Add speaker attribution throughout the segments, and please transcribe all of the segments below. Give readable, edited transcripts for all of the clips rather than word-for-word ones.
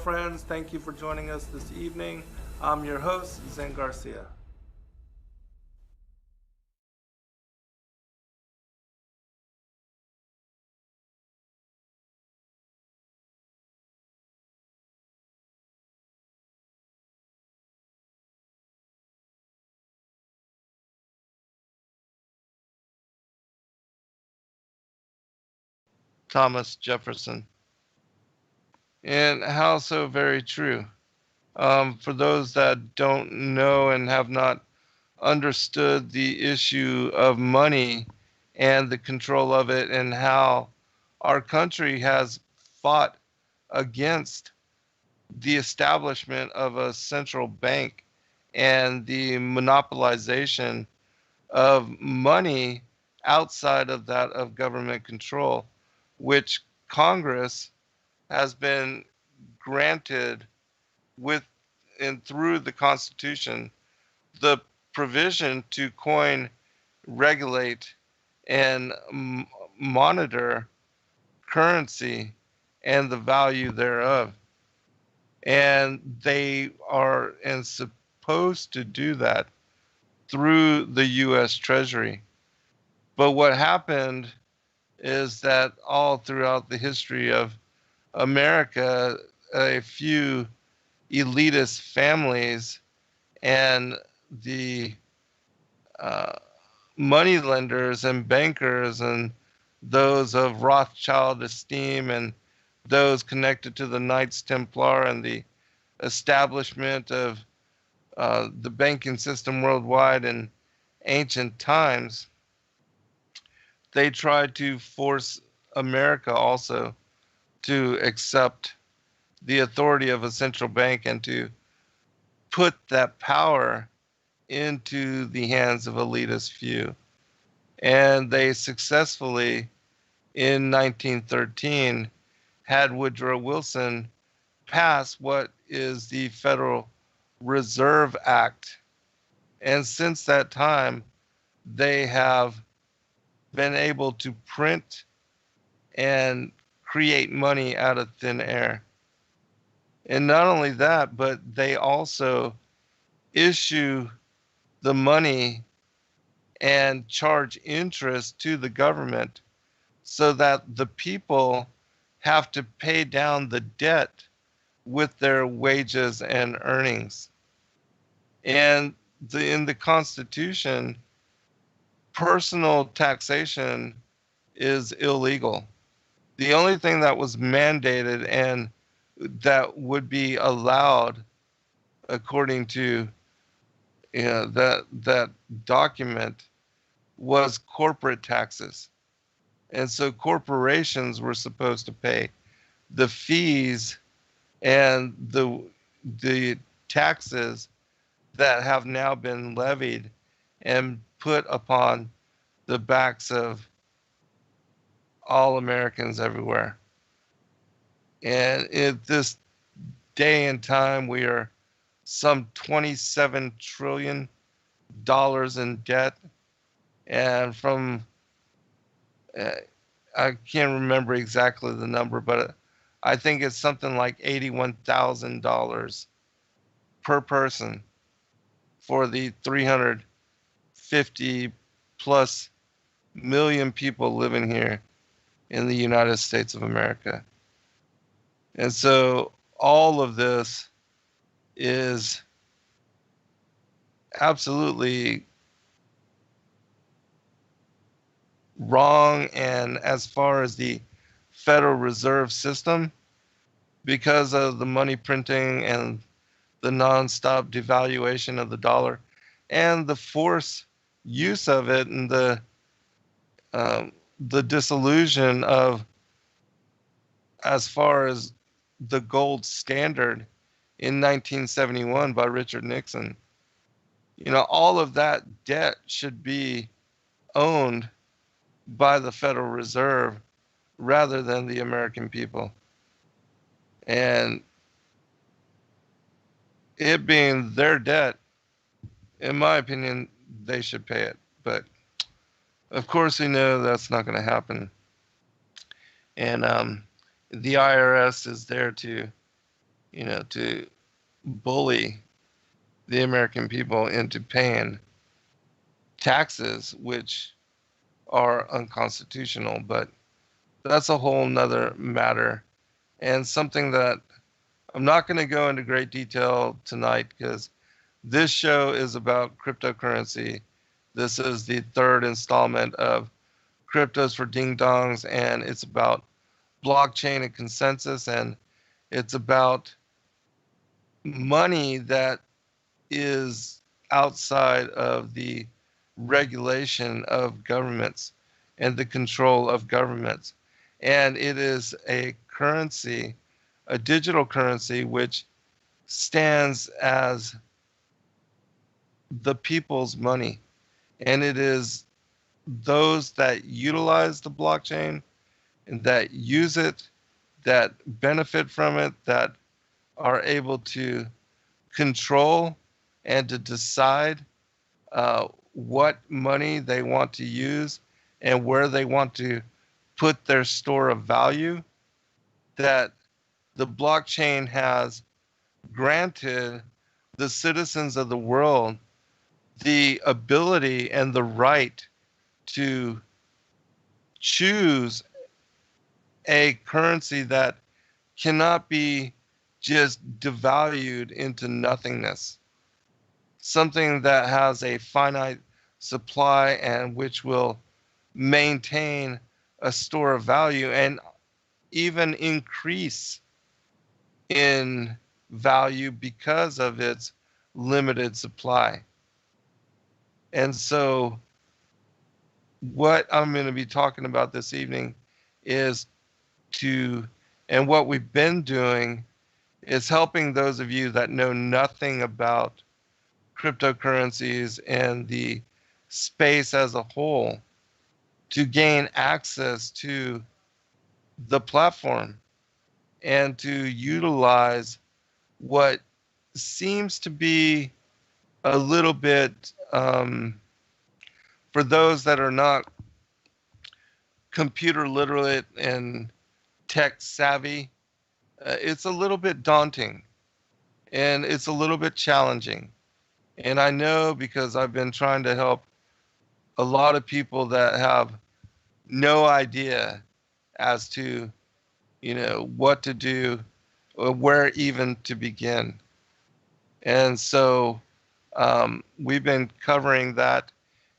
Speaker 1: friends. Thank you for joining us this evening. I'm your host, Zen Garcia.
Speaker 2: Thomas Jefferson. And how so very true. For those that don't know and have not understood the issue of money and the control of it, and how our country has fought against the establishment of a central bank and the monopolization of money outside of that of government control, which Congress has been granted with and through the Constitution the provision to coin, regulate, and monitor currency and the value thereof. And they are and supposed to do that through the US Treasury. But what happened is that all throughout the history of America, a few elitist families and the uh, money lenders and bankers and those of Rothschild esteem and those connected to the Knights Templar and the establishment of the banking system worldwide in ancient times, they tried to force America also to accept the authority of a central bank and to put that power into the hands of elitist few. And they successfully, in 1913, had Woodrow Wilson pass what is the Federal Reserve Act. And since that time, they have been able to print and create money out of thin air. And not only that, but they also issue the money and charge interest to the government so that the people have to pay down the debt with their wages and earnings. And in the Constitution, personal taxation is illegal. The only thing that was mandated and that would be allowed according to that document was corporate taxes. And so corporations were supposed to pay the fees and the taxes that have now been levied and put upon the backs of all Americans everywhere. And at this day and time, we are some $27 trillion in debt. And from, uh, I can't remember exactly the number, but I think it's something like $81,000 per person for the 350 plus million people living here in the United States of America. And so all of this is absolutely wrong. And as far as the Federal Reserve System, because of the money printing and the nonstop devaluation of the dollar and the forced use of it, and um, the disillusion of, as far as the gold standard in 1971 by Richard Nixon, all of that debt should be owned by the Federal Reserve rather than the American people. And it being their debt, in my opinion, they should pay it. But of course, we know that's not going to happen. And the IRS is there to to bully the American people into paying taxes, which are unconstitutional. But that's a whole nother matter, and something that I'm not going to go into great detail tonight because this show is about cryptocurrency. This is the third installment of Cryptos for Ding Dongs, and it's about blockchain and consensus, and it's about money that is outside of the regulation of governments and the control of governments. And it is a currency, a digital currency, which stands as the people's money. And it is those that utilize the blockchain and that use it, that benefit from it, that are able to control and to decide what money they want to use and where they want to put their store of value, that the blockchain has granted the citizens of the world the ability and the right to choose a currency that cannot be just devalued into nothingness. Something that has a finite supply and which will maintain a store of value and even increase in value because of its limited supply. And so, what I'm going to be talking about this evening is and what we've been doing is helping those of you that know nothing about cryptocurrencies and the space as a whole to gain access to the platform and to utilize what seems to be a little bit, for those that are not computer literate and tech savvy, it's a little bit daunting and it's a little bit challenging. And I know because I've been trying to help a lot of people that have no idea as to, what to do or where even to begin. And so we've been covering that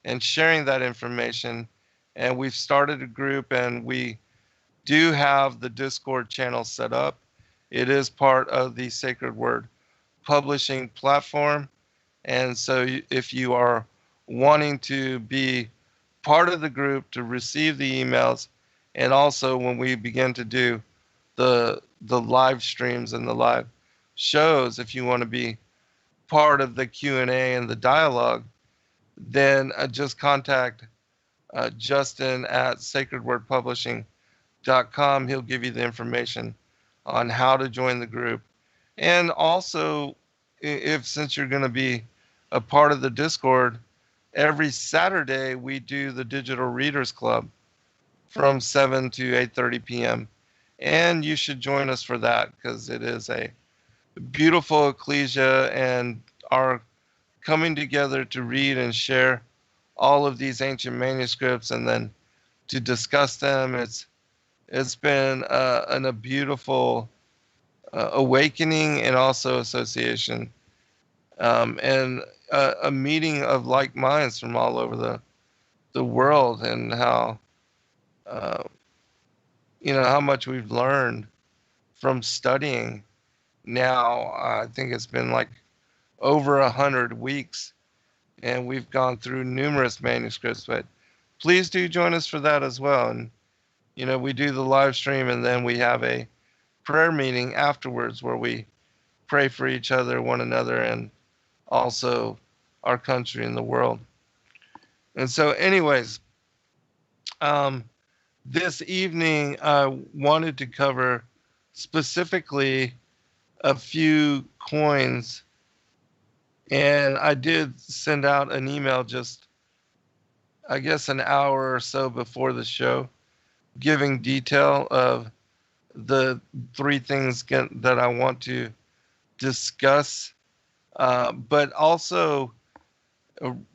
Speaker 2: and sharing that information. And we've started a group and we do have the Discord channel set up. It is part of the Sacred Word publishing platform. And so if you are wanting to be part of the group to receive the emails, and also when we begin to do the live streams and the live shows, if you want to be part of the Q&A and the dialogue, then just contact Justin at sacredwordpublishing.com. He'll give you the information on how to join the group. And also, since you're going to be a part of the Discord, every Saturday we do the Digital Readers Club from 7 to 8:30 p.m. And you should join us for that because it is a beautiful ecclesia and our coming together to read and share all of these ancient manuscripts and then to discuss them. It's been a beautiful awakening and also association, and a meeting of like minds from all over the world, and how how much we've learned from studying. Now I think it's been like over 100 weeks, and we've gone through numerous manuscripts. But please do join us for that as well. And we do the live stream, and then we have a prayer meeting afterwards where we pray for each other, one another, and also our country and the world. And so, anyways, this evening I wanted to cover specifically a few coins, and I did send out an email just, I guess, an hour or so before the show, giving detail of the three things that I want to discuss, but also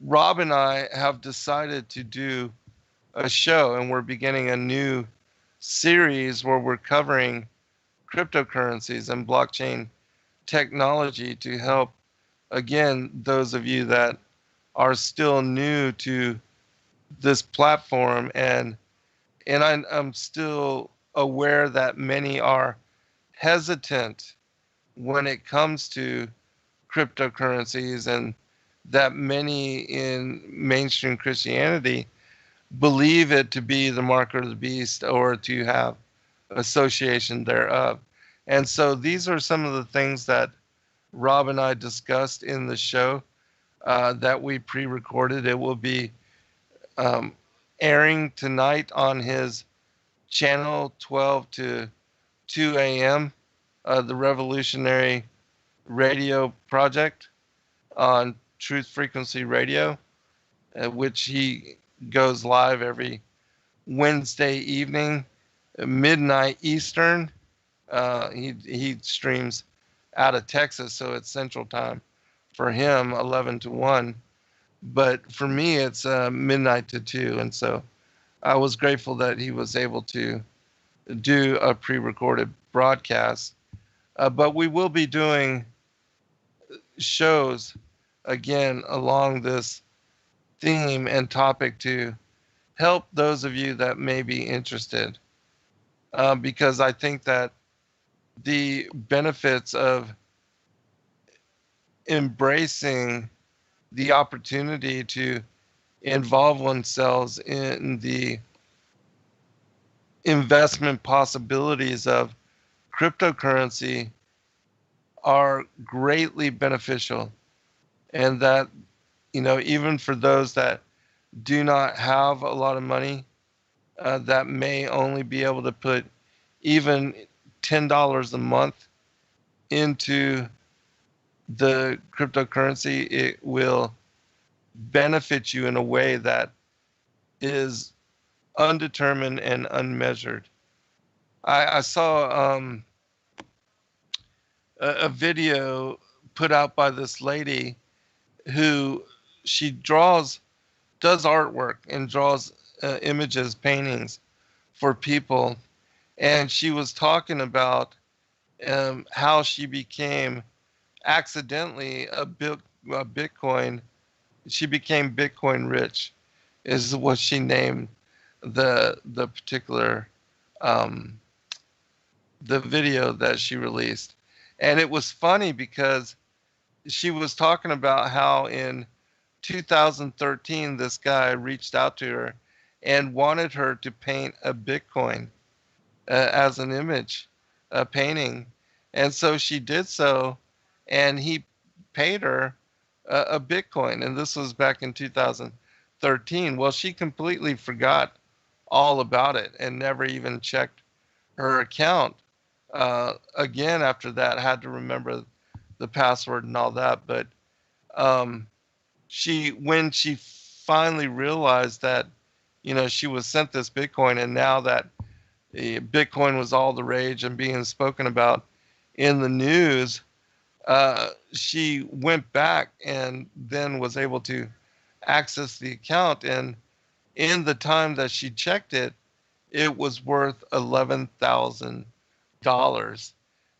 Speaker 2: Rob and I have decided to do a show, and we're beginning a new series where we're covering cryptocurrencies and blockchain technology to help, again, those of you that are still new to this platform. And I'm still aware that many are hesitant when it comes to cryptocurrencies, and that many in mainstream Christianity believe it to be the mark of the beast or to have association thereof. And so these are some of the things that Rob and I discussed in the show that we pre-recorded. It will be um, airing tonight on his channel, 12 to 2 a.m., the Revolutionary Radio Project on Truth Frequency Radio, which he goes live every Wednesday evening, midnight Eastern. He streams out of Texas, so it's Central Time for him, 11 to 1. But for me, it's midnight to 2. And so I was grateful that he was able to do a pre-recorded broadcast. But we will be doing shows again along this theme and topic to help those of you that may be interested. Because I think that the benefits of embracing the opportunity to involve oneself in the investment possibilities of cryptocurrency are greatly beneficial. And that, even for those that do not have a lot of money, that may only be able to put even $10 a month into the cryptocurrency, it will benefit you in a way that is undetermined and unmeasured. I saw a video put out by this lady who she does artwork and draws images, paintings for people. And she was talking about how she became accidentally a Bitcoin. She became Bitcoin rich, is what she named the particular um, the video that she released. And it was funny because she was talking about how in 2013 this guy reached out to her and wanted her to paint a Bitcoin as an image, a painting. And so she did so, and he paid her a Bitcoin. And this was back in 2013. Well, she completely forgot all about it and never even checked her account. Again, after that, had to remember the password and all that. But um, when she finally realized that, she was sent this Bitcoin, and now that Bitcoin was all the rage and being spoken about in the news, she went back and then was able to access the account. And in the time that she checked it, it was worth $11,000.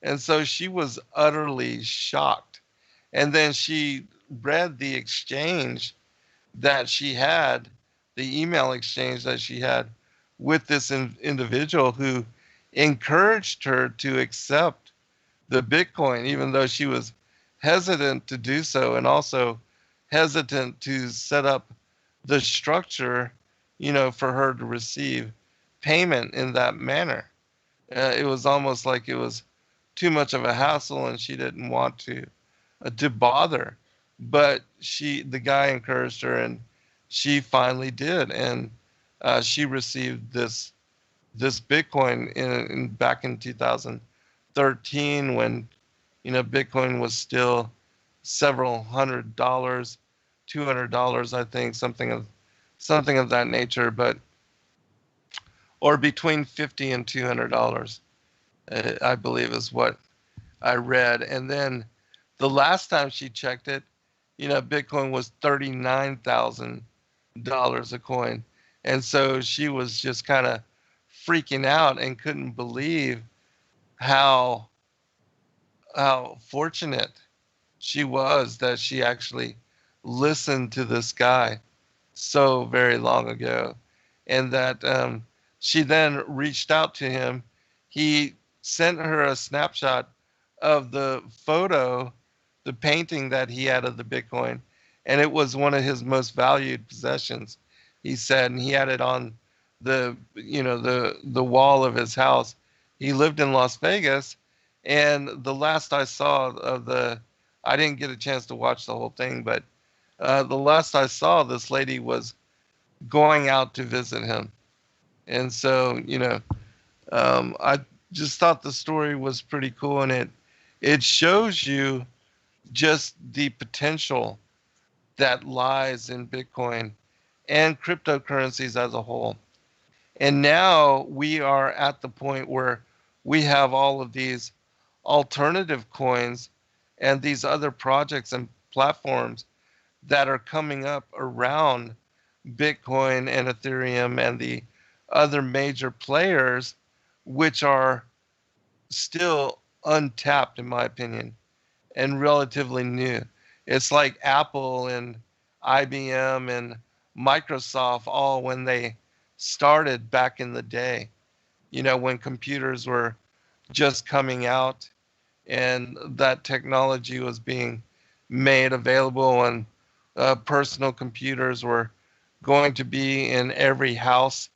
Speaker 2: And so she was utterly shocked. And then she read the exchange that she had, the email exchange that she had with this individual who encouraged her to accept the Bitcoin, even though she was hesitant to do so, and also hesitant to set up the structure, for her to receive payment in that manner. It was almost like it was too much of a hassle, and she didn't want to bother. But the guy encouraged her, and she finally did, and she received this Bitcoin back in 2013 when Bitcoin was still several $100s, $200, I think, something of that nature, or between $50 and $200, I believe is what I read. And then the last time she checked it, Bitcoin was $39,000 a coin. And so she was just kind of freaking out and couldn't believe how fortunate she was that she actually listened to this guy so very long ago, and that she then reached out to him. He sent her a snapshot of the photo, the painting that he had of the Bitcoin, and it was one of his most valued possessions. He said, and he had it on the wall of his house. He lived in Las Vegas, and the last I saw of I didn't get a chance to watch the whole thing, but the last I saw, this lady was going out to visit him. And so, I just thought the story was pretty cool, and it shows you just the potential that lies in Bitcoin and cryptocurrencies as a whole. And now we are at the point where we have all of these alternative coins and these other projects and platforms that are coming up around Bitcoin and Ethereum and the other major players, which are still untapped, in my opinion, and relatively new. It's like Apple and IBM and Microsoft, all when they started back in the day, when computers were just coming out and that technology was being made available, and personal computers were going to be in every house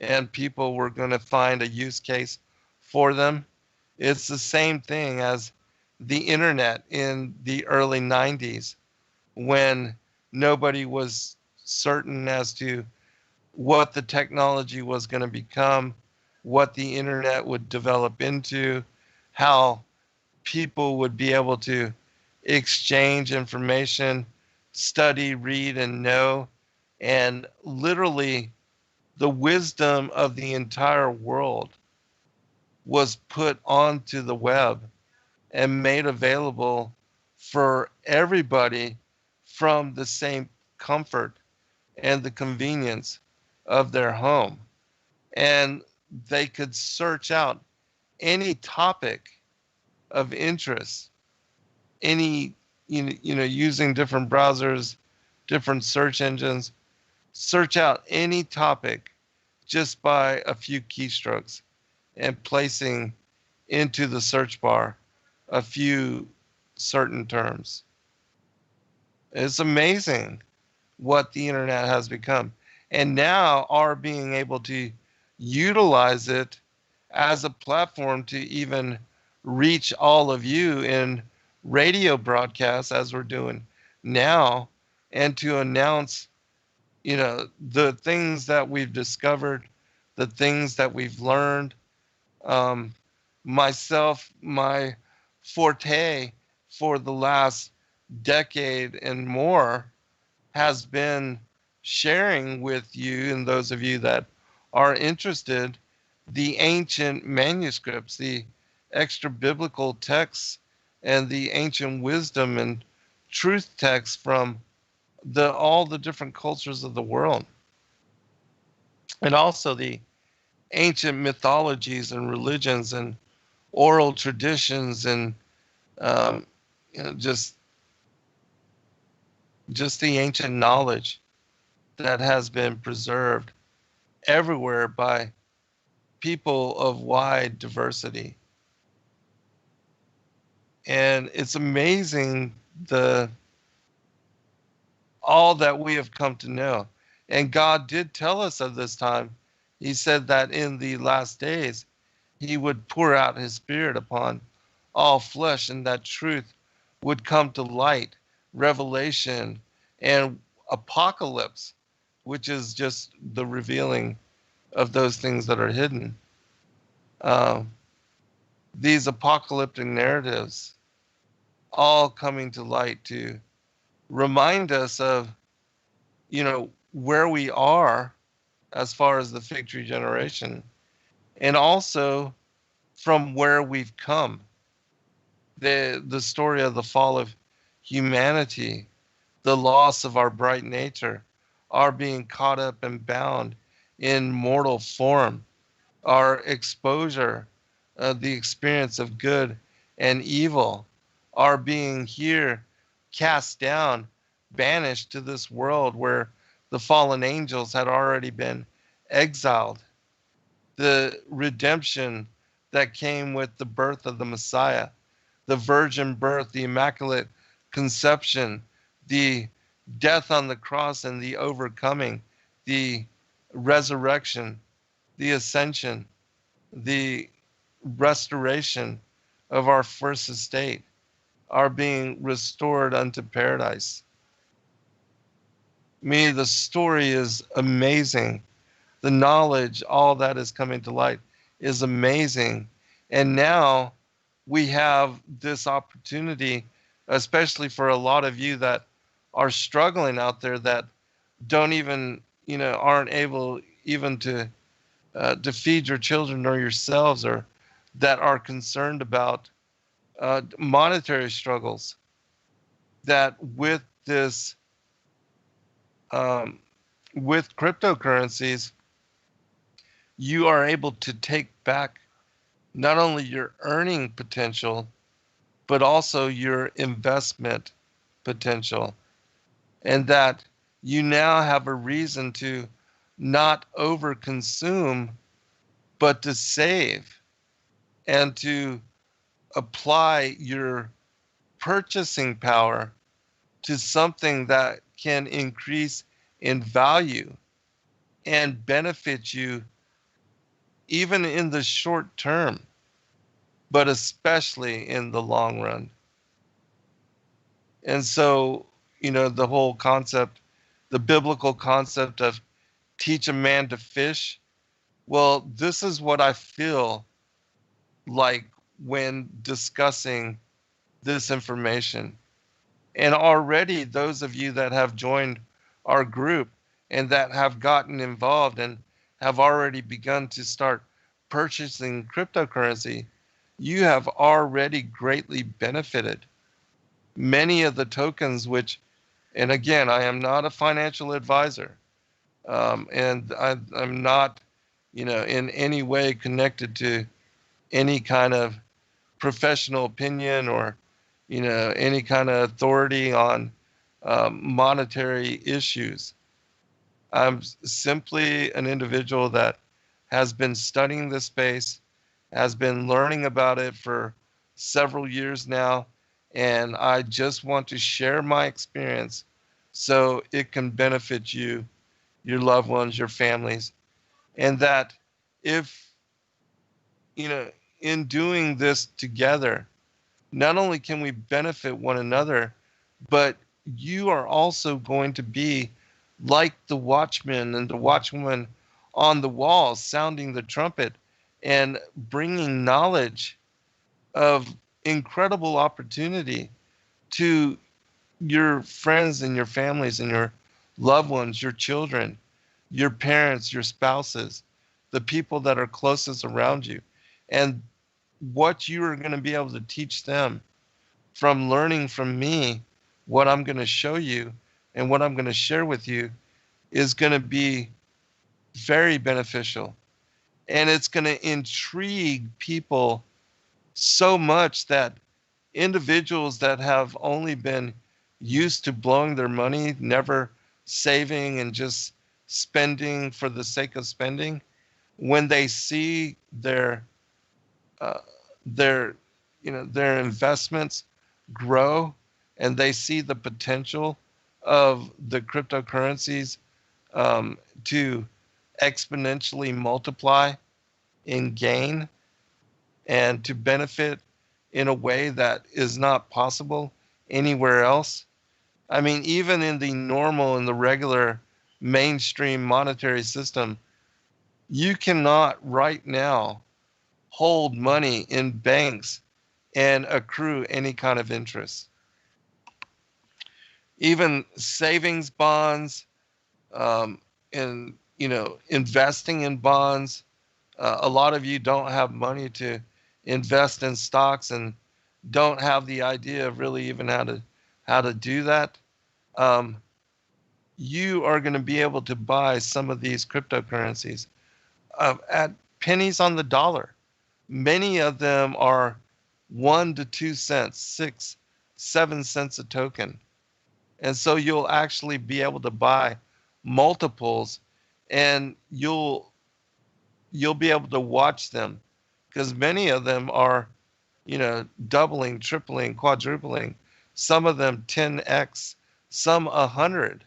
Speaker 2: and people were going to find a use case for them. It's the same thing as the internet in the early 90s, when nobody was certain as to what the technology was going to become, what the internet would develop into, how people would be able to exchange information, study, read, and know. And literally, the wisdom of the entire world was put onto the web and made available for everybody from the same comfort and the convenience of their home. And they could search out any topic of interest, any, using different browsers, different search engines, search out any topic just by a few keystrokes and placing into the search bar a few certain terms. It's amazing what the internet has become. And now our being able to utilize it as a platform to even reach all of you in radio broadcasts, as we're doing now, and to announce, the things that we've discovered, the things that we've learned. Um, my forte for the last decade and more has been sharing with you and those of you that are interested the ancient manuscripts, the extra biblical texts, and the ancient wisdom and truth texts from all the different cultures of the world, and also the ancient mythologies and religions and oral traditions, and um, just the ancient knowledge that has been preserved everywhere by people of wide diversity. And it's amazing the all that we have come to know. And God did tell us of this time. He said that in the last days he would pour out his spirit upon all flesh, and that truth would come to light, revelation, and apocalypse, which is just the revealing of those things that are hidden. Um, these apocalyptic narratives all coming to light to remind us of, where we are as far as the fig tree generation, and also from where we've come. the story of the fall of humanity, the loss of our bright nature, our being caught up and bound in mortal form, our exposure, the experience of good and evil, our being here cast down, banished to this world where the fallen angels had already been exiled, the redemption that came with the birth of the Messiah, the virgin birth, the immaculate conception, the death on the cross and the overcoming, the resurrection, the ascension, the restoration of our first estate, our being restored unto paradise. Me, the story is amazing. The knowledge, all that is coming to light, is amazing. And now we have this opportunity, especially for a lot of you that are struggling out there that don't even, aren't able even to feed your children or yourselves, or that are concerned about monetary struggles, that with this, um, with cryptocurrencies, you are able to take back not only your earning potential, but also your investment potential. And that you now have a reason to not overconsume, but to save and to apply your purchasing power to something that can increase in value and benefit you even in the short term, but especially in the long run. And so, the whole concept, the biblical concept of teach a man to fish, well, this is what I feel like when discussing this information. And already, those of you that have joined our group and that have gotten involved and have already begun to start purchasing cryptocurrency, you have already greatly benefited. Many of the tokens, which, and again, I am not a financial advisor, and I'm not, in any way connected to any kind of professional opinion or any kind of authority on monetary issues. I'm simply an individual that has been studying this space, has been learning about it for several years now, and I just want to share my experience so it can benefit you, your loved ones, your families, and that if, you know, in doing this together, not only can we benefit one another, but you are also going to be like the watchman and the watchwoman on the wall, sounding the trumpet and bringing knowledge of incredible opportunity to your friends and your families and your loved ones, your children, your parents, your spouses, the people that are closest around you. And what you are going to be able to teach them from learning from me, what I'm going to show you and what I'm going to share with you is going to be very beneficial. And it's going to intrigue people so much that individuals that have only been used to blowing their money, never saving and just spending for the sake of spending, when they see uh, their their investments grow and they see the potential of the cryptocurrencies to exponentially multiply in gain and to benefit in a way that is not possible anywhere else. I mean, even in the normal and the regular mainstream monetary system, you cannot right now hold money in banks and accrue any kind of interest. Even savings bonds, and investing in bonds. A lot of you don't have money to invest in stocks and don't have the idea of really even how to do that, um, you are going to be able to buy some of these cryptocurrencies at pennies on the dollar. Many of them are 1 to 2 cents, 6, 7 cents a token. And so you'll actually be able to buy multiples, and you'll be able to watch them, because many of them are, doubling, tripling, quadrupling, some of them 10x, some 100.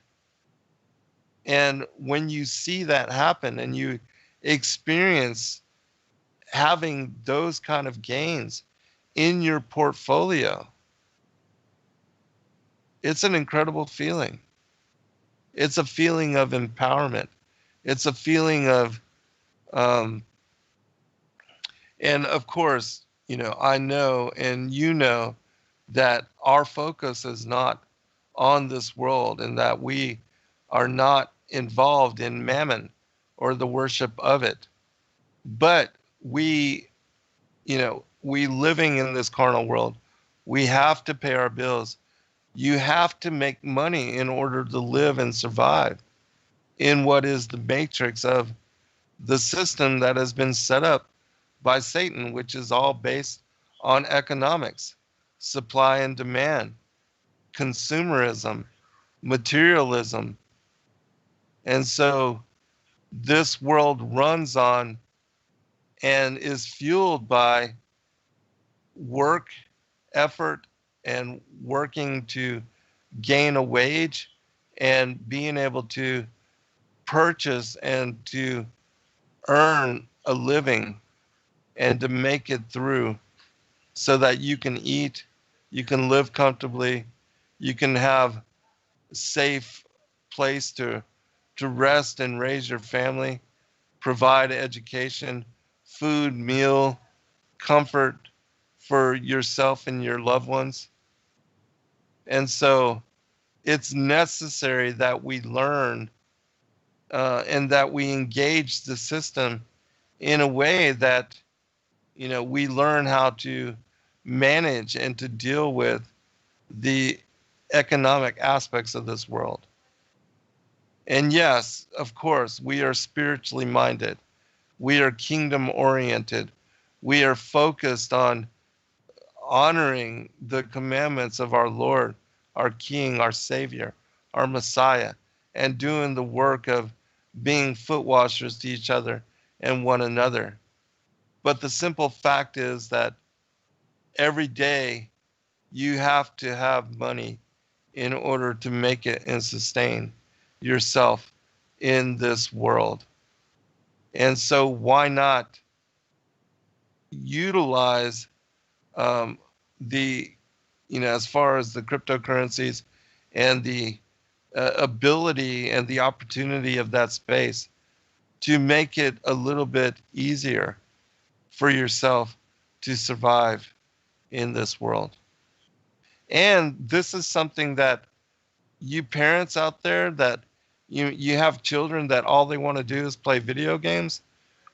Speaker 2: And when you see that happen and you experience having those kind of gains in your portfolio, it's an incredible feeling. It's a feeling of empowerment. It's a feeling of, um, and of course, I know and that our focus is not on this world, and that we are not involved in mammon or the worship of it. But we living in this carnal world, we have to pay our bills. You have to make money in order to live and survive in what is the matrix of the system that has been set up by Satan, which is all based on economics, supply and demand, consumerism, materialism. And so this world runs on and is fueled by work, effort, and working to gain a wage and being able to purchase and to earn a living and to make it through, so that you can eat, you can live comfortably, you can have a safe place to rest and raise your family, provide education, food, meal, comfort for yourself and your loved ones. And so it's necessary that we learn, and that we engage the system in a way that, we learn how to manage and to deal with the economic aspects of this world. And yes, of course, we are spiritually minded. We are kingdom oriented. We are focused on honoring the commandments of our Lord, our King, our Savior, our Messiah, and doing the work of being foot washers to each other and one another. But the simple fact is that every day you have to have money in order to make it and sustain yourself in this world. And so, why not utilize um, the, as far as the cryptocurrencies and the ability and the opportunity of that space, to make it a little bit easier for yourself to survive in this world. And this is something that you parents out there, that you have children that all they want to do is play video games,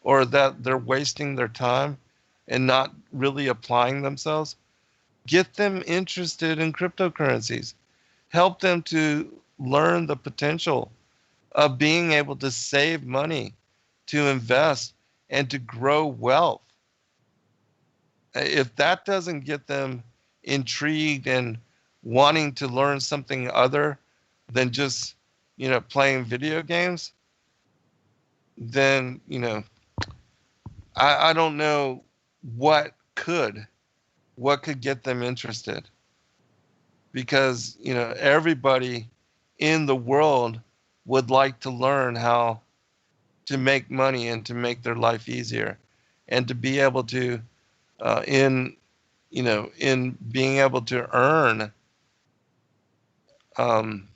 Speaker 2: or that they're wasting their time and not really applying themselves, get them interested in cryptocurrencies. Help them to learn the potential of being able to save money, to invest, and to grow wealth. If that doesn't get them intrigued and wanting to learn something other than just, playing video games, then, I don't know what could get them interested. Because, everybody in the world would like to learn how to make money and to make their life easier, and to be able to, in being able to earn, um,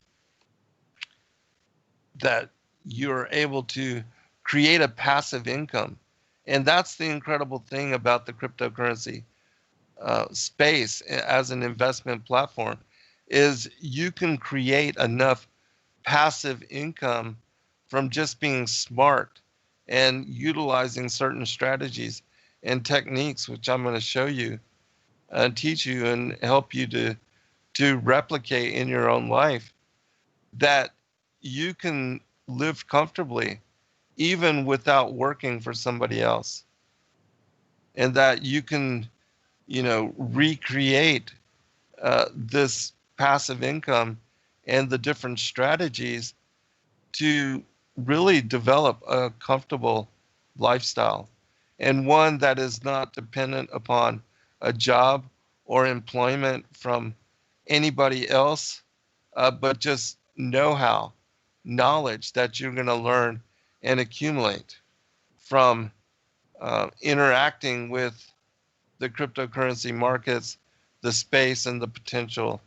Speaker 2: that you're able to create a passive income. And that's the incredible thing about the cryptocurrency space as an investment platform, is you can create enough passive income from just being smart and utilizing certain strategies and techniques, which I'm going to show you, teach you and help you to replicate in your own life, that you can live comfortably even without working for somebody else, and that you can, recreate this passive income and the different strategies to really develop a comfortable lifestyle, and one that is not dependent upon a job or employment from anybody else, but just know-how, knowledge that you're going to learn and accumulate from interacting with the cryptocurrency markets, the space, and the potential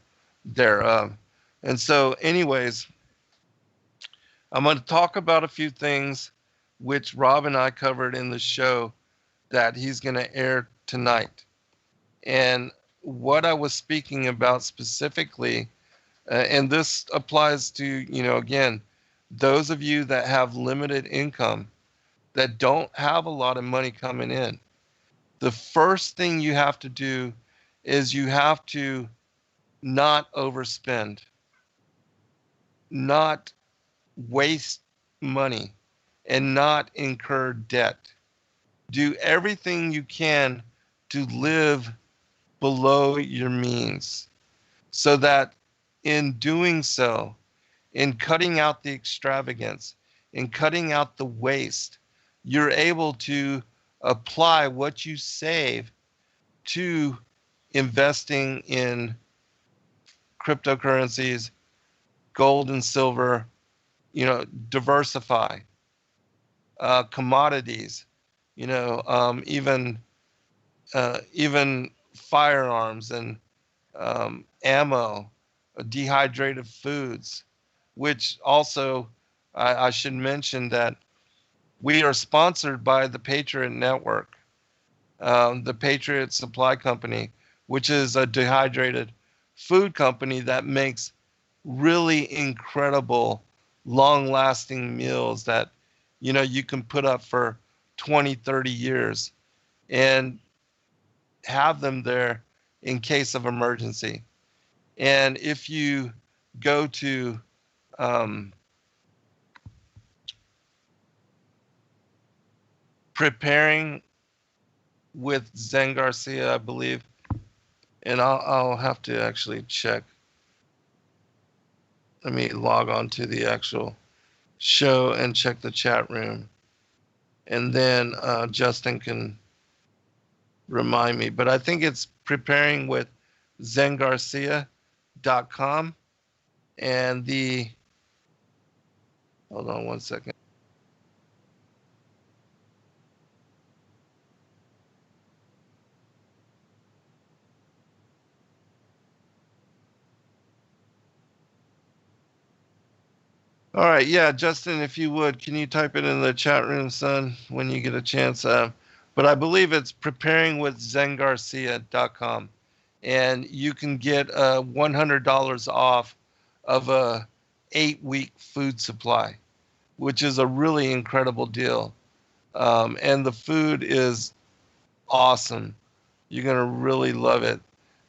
Speaker 2: thereof. And so, anyways, I'm going to talk about a few things which Rob and I covered in the show that he's going to air tonight. And what I was speaking about specifically, and this applies to, again, those of you that have limited income, that don't have a lot of money coming in. The first thing you have to do is you have to not overspend, not waste money, and not incur debt. Do everything you can to live below your means, so that in doing so, in cutting out the extravagance, in cutting out the waste, you're able to apply what you save to investing in cryptocurrencies, gold and silver, diversify, commodities, even firearms and ammo, dehydrated foods, which also I should mention that we are sponsored by the Patriot Network, the Patriot Supply Company, which is a dehydrated food company that makes really incredible, long-lasting meals that, you can put up for 20, 30 years and have them there in case of emergency. And if you go to preparing with Zen Garcia, I believe, and I'll have to actually check. Let me log on to the actual show and check the chat room, and then Justin can remind me. But I think it's preparing with zengarcia.com, and hold on one second. All right, yeah, Justin, if you would, can you type it in the chat room, son, when you get a chance? But I believe it's preparingwithzengarcia.com, and you can get $100 off of a 8-week food supply, which is a really incredible deal. And the food is awesome. You're gonna really love it.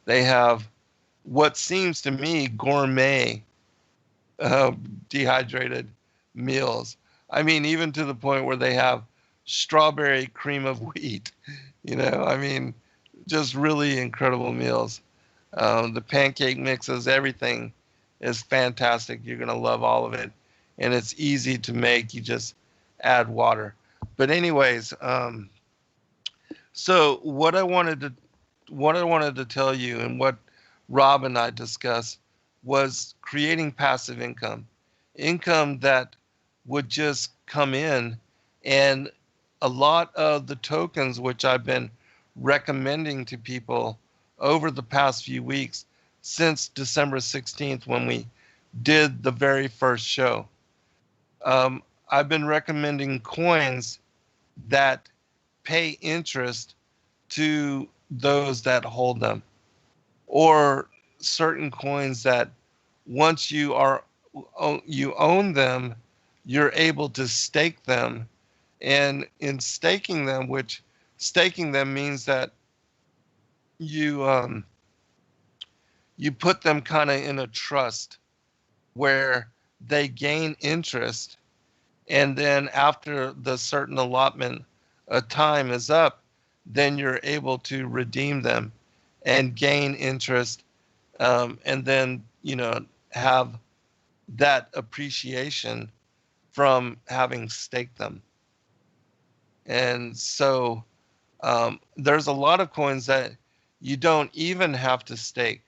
Speaker 2: They have what seems to me gourmet uh, dehydrated meals. I mean, even to the point where they have strawberry cream of wheat. I mean, just really incredible meals. The pancake mixes, everything is fantastic. You're gonna love all of it, and it's easy to make. You just add water. But anyways, so what I wanted to tell you, and what Rob and I discussed, was creating passive income that would just come in. And a lot of the tokens which I've been recommending to people over the past few weeks, since December 16th, when we did the very first show, I've been recommending coins that pay interest to those that hold them, or certain coins that once you own them, you're able to stake them. And in staking them, which staking them means that you you put them kind of in a trust where they gain interest, and then after the certain allotment of time is up, then you're able to redeem them and gain interest, and then have that appreciation from having staked them. And so there's a lot of coins that you don't even have to stake,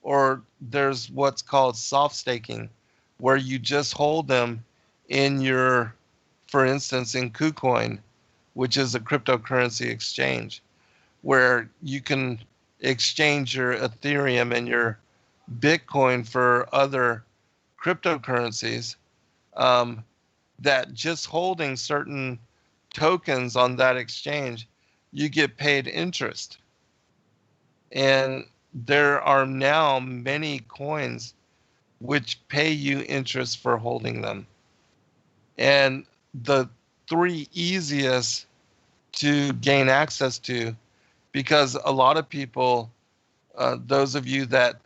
Speaker 2: or there's what's called soft staking, where you just hold them in your, for instance, in KuCoin, which is a cryptocurrency exchange, where you can exchange your Ethereum and your Bitcoin for other cryptocurrencies. Um, that just holding certain tokens on that exchange, you get paid interest. And there are now many coins which pay you interest for holding them. And the three easiest to gain access to, because a lot of people, those of you that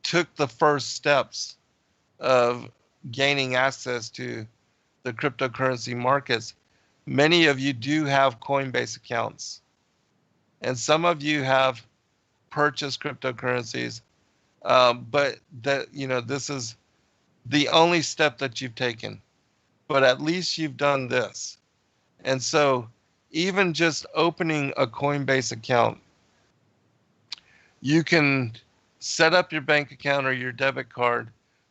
Speaker 2: took the first steps of gaining access to the cryptocurrency markets, many of you do have Coinbase accounts. And some of you have purchased cryptocurrencies, but that this is the only step that you've taken. But at least you've done this. And so even just opening a Coinbase account, you can set up your bank account or your debit card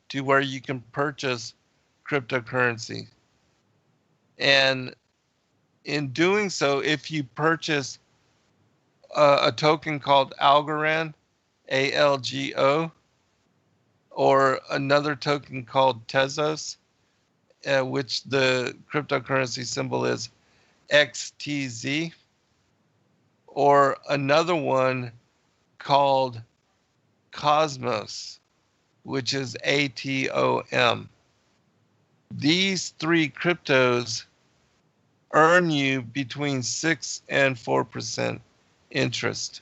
Speaker 2: to where you can purchase cryptocurrency. And in doing so, if you purchase a token called Algorand, ALGO, or another token called Tezos, which the cryptocurrency symbol is XTZ, or another one called Cosmos, which is ATOM. These three cryptos earn you between 6 and 4% interest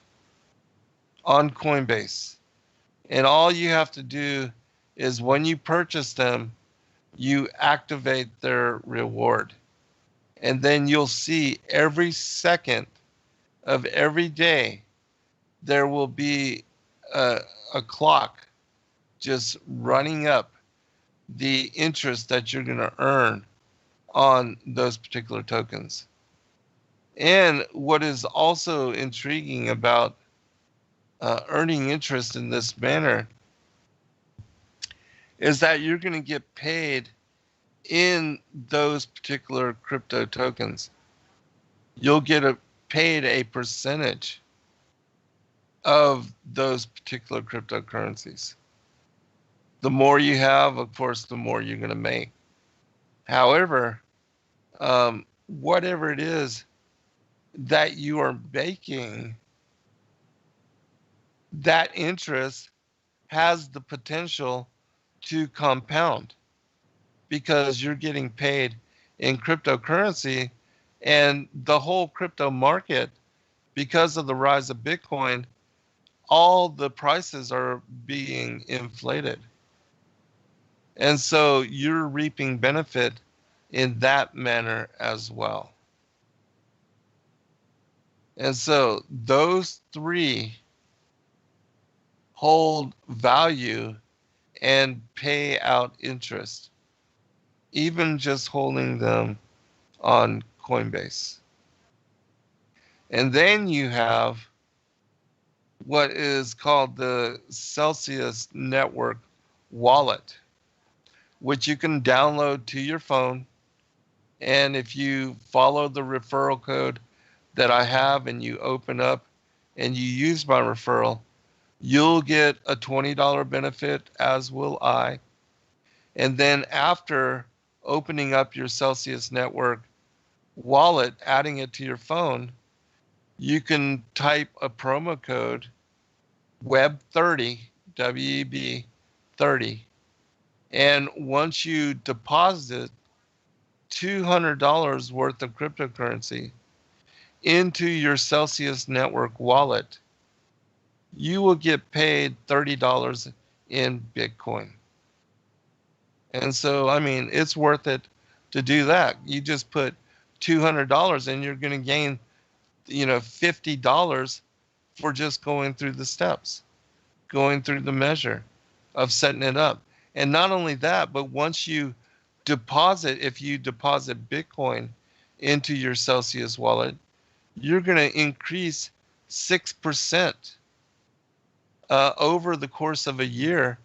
Speaker 2: on Coinbase. And all you have to do is when you purchase them, you activate their reward. And then you'll see every second of every day, there will be a clock just running up the interest that you're going to earn on those particular tokens. And what is also intriguing about earning interest in this manner is that you're going to get paid in those particular crypto tokens. You'll get paid a percentage of those particular cryptocurrencies. The more you have, of course, the more you're going to make. However, whatever it is that you are making, that interest has the potential to compound because you're getting paid in cryptocurrency, and the whole crypto market, because of the rise of Bitcoin, all the prices are being inflated. And so you're reaping benefit in that manner as well. And so those three hold value and pay out interest, even just holding them on Coinbase. And then you have what is called the Celsius Network wallet, which you can download to your phone. And if you follow the referral code that I have and you open up and you use my referral, you'll get a $20 benefit, as will I. And then after opening up your Celsius Network wallet, adding it to your phone, you can type a promo code WEB30, WEB 30. And once you deposit $200 worth of cryptocurrency into your Celsius Network wallet, you will get paid $30 in Bitcoin. And so, I mean, it's worth it to do that. You just put $200 and you're going to gain, $50 for just going through the steps, going through the measure of setting it up. And not only that, but once you if you deposit Bitcoin into your Celsius wallet, you're going to increase 6% over the course of a year,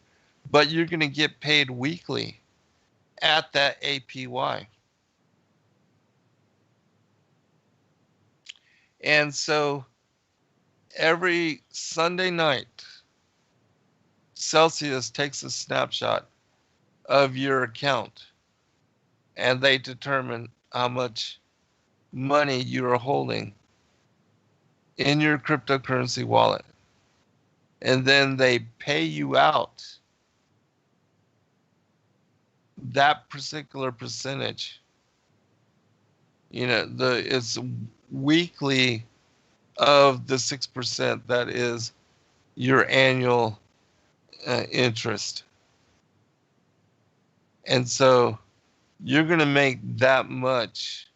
Speaker 2: but you're going to get paid weekly at that APY. And so every Sunday night, Celsius takes a snapshot of your account and they determine how much money you are holding in your cryptocurrency wallet. And then they pay you out that particular percentage. It's weekly of the 6% that is your annual interest. And so you're going to make that much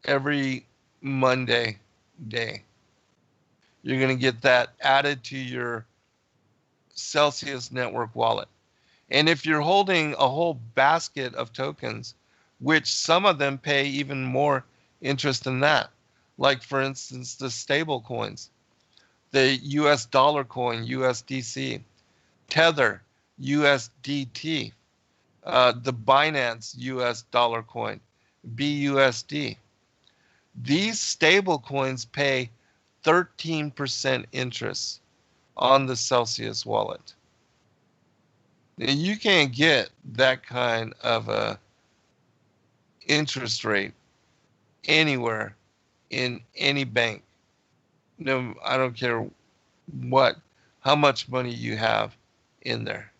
Speaker 2: every Monday day. You're going to get that added to your Celsius network wallet. And if you're holding a whole basket of tokens, which some of them pay even more interest than that, like for instance, the stable coins, the US dollar coin, USDC, Tether, USDT, the Binance US dollar coin, BUSD. These stable coins pay 13% interest on the Celsius wallet. Now, you can't get that kind of a interest rate anywhere in any bank. No, I don't care how much money you have in there.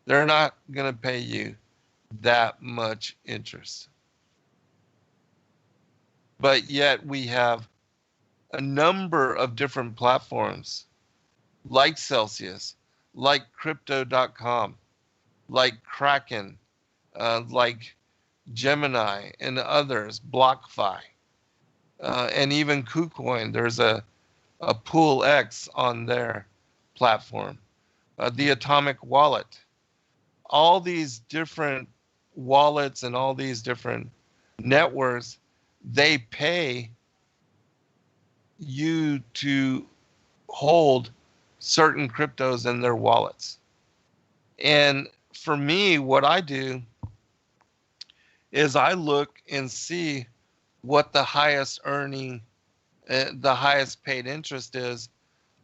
Speaker 2: They're not going to pay you that much interest. But yet we have a number of different platforms like Celsius, like crypto.com, like Kraken, like Gemini and others, BlockFi, and even KuCoin. There's a Pool X on their platform, the Atomic Wallet. All these different wallets and all these different networks, they pay you to hold certain cryptos in their wallets. And for me, what I do is I look and see what the highest earning, the highest paid interest is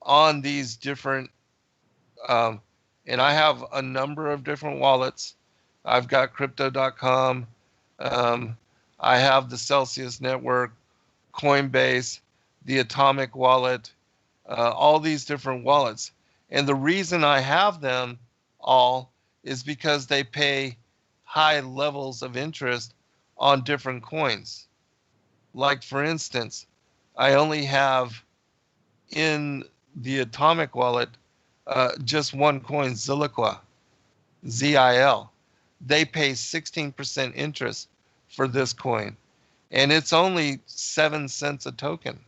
Speaker 2: on these different, and I have a number of different wallets. I've got crypto.com. I have the Celsius Network, Coinbase, the Atomic Wallet, all these different wallets. And the reason I have them all is because they pay high levels of interest on different coins. Like, for instance, I only have in the Atomic Wallet just one coin, Ziliqua, ZIL. They pay 16% interest for this coin, and it's only 7 cents a token.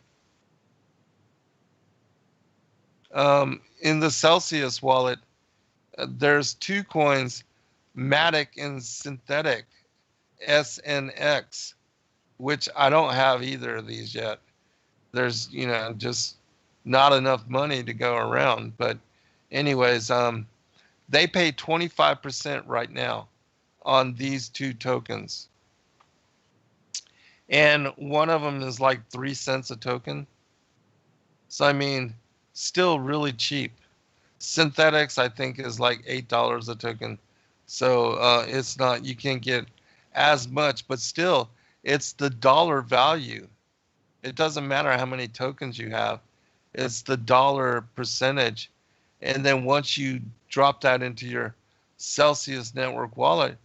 Speaker 2: In the Celsius wallet, there's two coins, Matic and Synthetic, SNX, which I don't have either of these yet. There's, just not enough money to go around. But anyways, they pay 25% right now on these two tokens. And one of them is like 3 cents a token. So, I mean, still really cheap. Synthetics, I think, is like $8 a token. So it's not, you can't get as much, but still, it's the dollar value. It doesn't matter how many tokens you have. It's the dollar percentage. And then once you drop that into your Celsius Network wallet,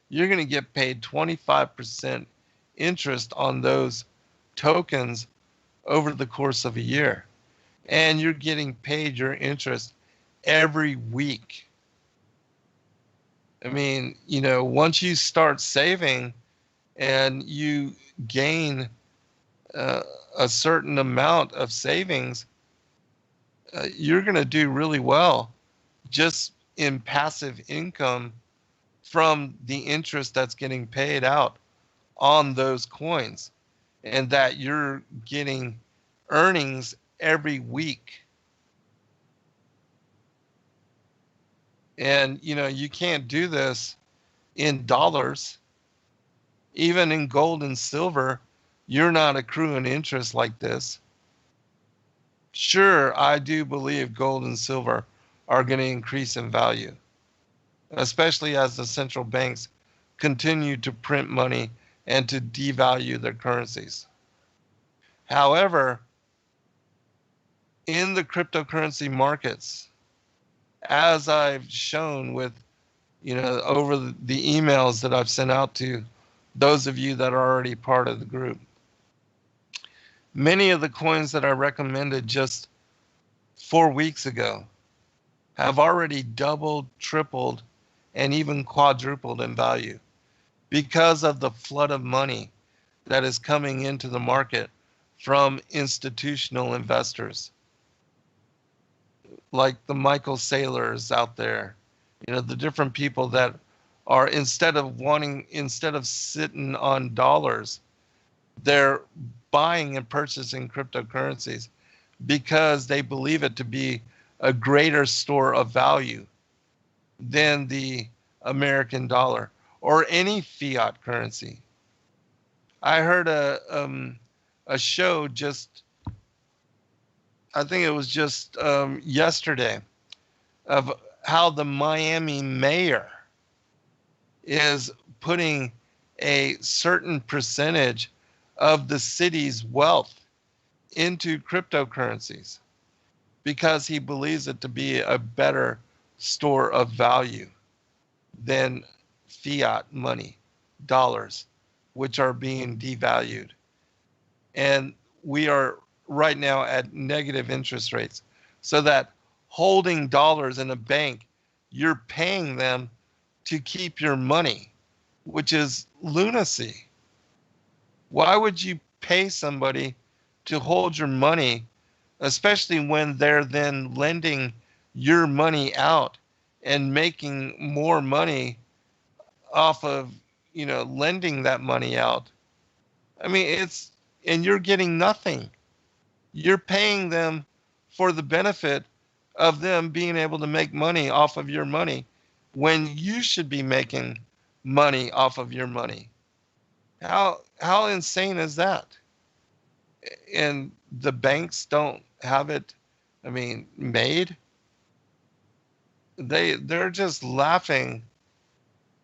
Speaker 2: you're going to get paid 25% interest on those tokens over the course of a year. and you're getting paid your interest every week. I mean, once you start saving and you gain uh, a certain amount of savings, you're going to do really well just in passive income from the interest that's getting paid out on those coins, and that you're getting earnings every week. And you can't do this in dollars. Even in gold and silver, you're not accruing interest like this. Sure, I do believe gold and silver are going to increase in value, especially as the central banks continue to print money and to devalue their currencies. However, in the cryptocurrency markets, as I've shown with, over the emails that I've sent out to those of you that are already part of the group, many of the coins that I recommended just 4 weeks ago have already doubled, tripled, and even quadrupled in value because of the flood of money that is coming into the market from institutional investors like the Michael Saylors out there, the different people that are, instead of sitting on dollars, they're buying and purchasing cryptocurrencies because they believe it to be a greater store of value than the American dollar or any fiat currency. I heard a show just, I think it was just yesterday, of how the Miami mayor is putting a certain percentage of the city's wealth into cryptocurrencies because he believes it to be a better store of value than fiat money, dollars, which are being devalued. And we are right now at negative interest rates, so that holding dollars in a bank, you're paying them to keep your money, which is lunacy. Why would you pay somebody to hold your money, especially when they're then lending your money out and making more money off of, lending that money out? I mean, and you're getting nothing. You're paying them for the benefit of them being able to make money off of your money when you should be making money off of your money. How insane is that? And the banks don't have it, I mean, made. They're just laughing.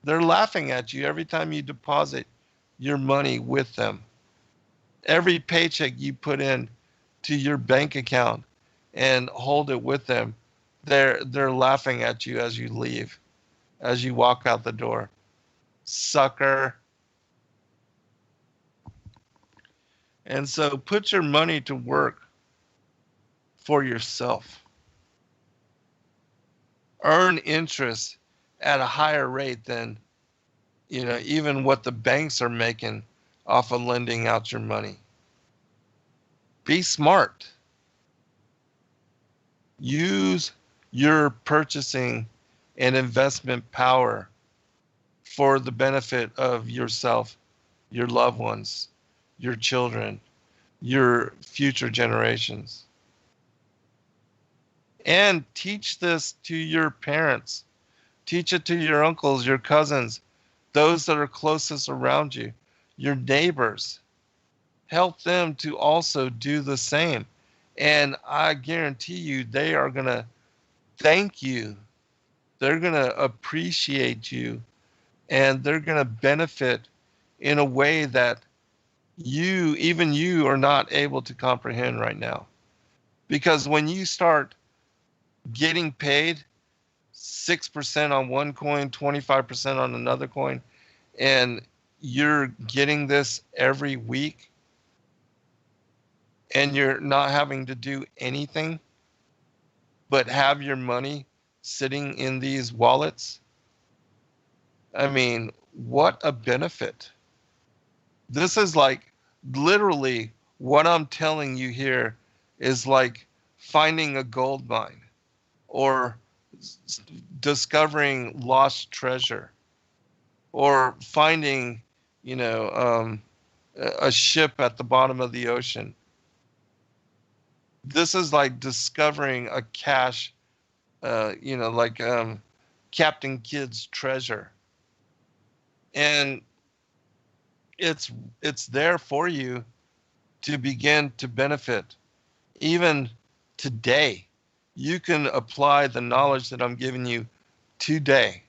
Speaker 2: They're laughing at you every time you deposit your money with them. Every paycheck you put in to your bank account and hold it with them, they're laughing at you as you leave, as you walk out the door. Sucker. And so put your money to work for yourself. Earn interest at a higher rate than, even what the banks are making off of lending out your money. Be smart. Use your purchasing and investment power for the benefit of yourself, your loved ones, your children, your future generations. And teach this to your parents. Teach it to your uncles, your cousins, those that are closest around you, your neighbors. Help them to also do the same. And I guarantee you, they are going to thank you. They're going to appreciate you, and they're going to benefit in a way that even you are not able to comprehend right now. Because when you start getting paid 6% on one coin, 25% on another coin, and you're getting this every week, and you're not having to do anything but have your money sitting in these wallets. I mean, what a benefit. This is like literally what I'm telling you here is like finding a gold mine or discovering lost treasure or finding, a ship at the bottom of the ocean. This is like discovering a cache, like Captain Kidd's treasure. And it's there for you to begin to benefit. Even today, you can apply the knowledge that I'm giving you today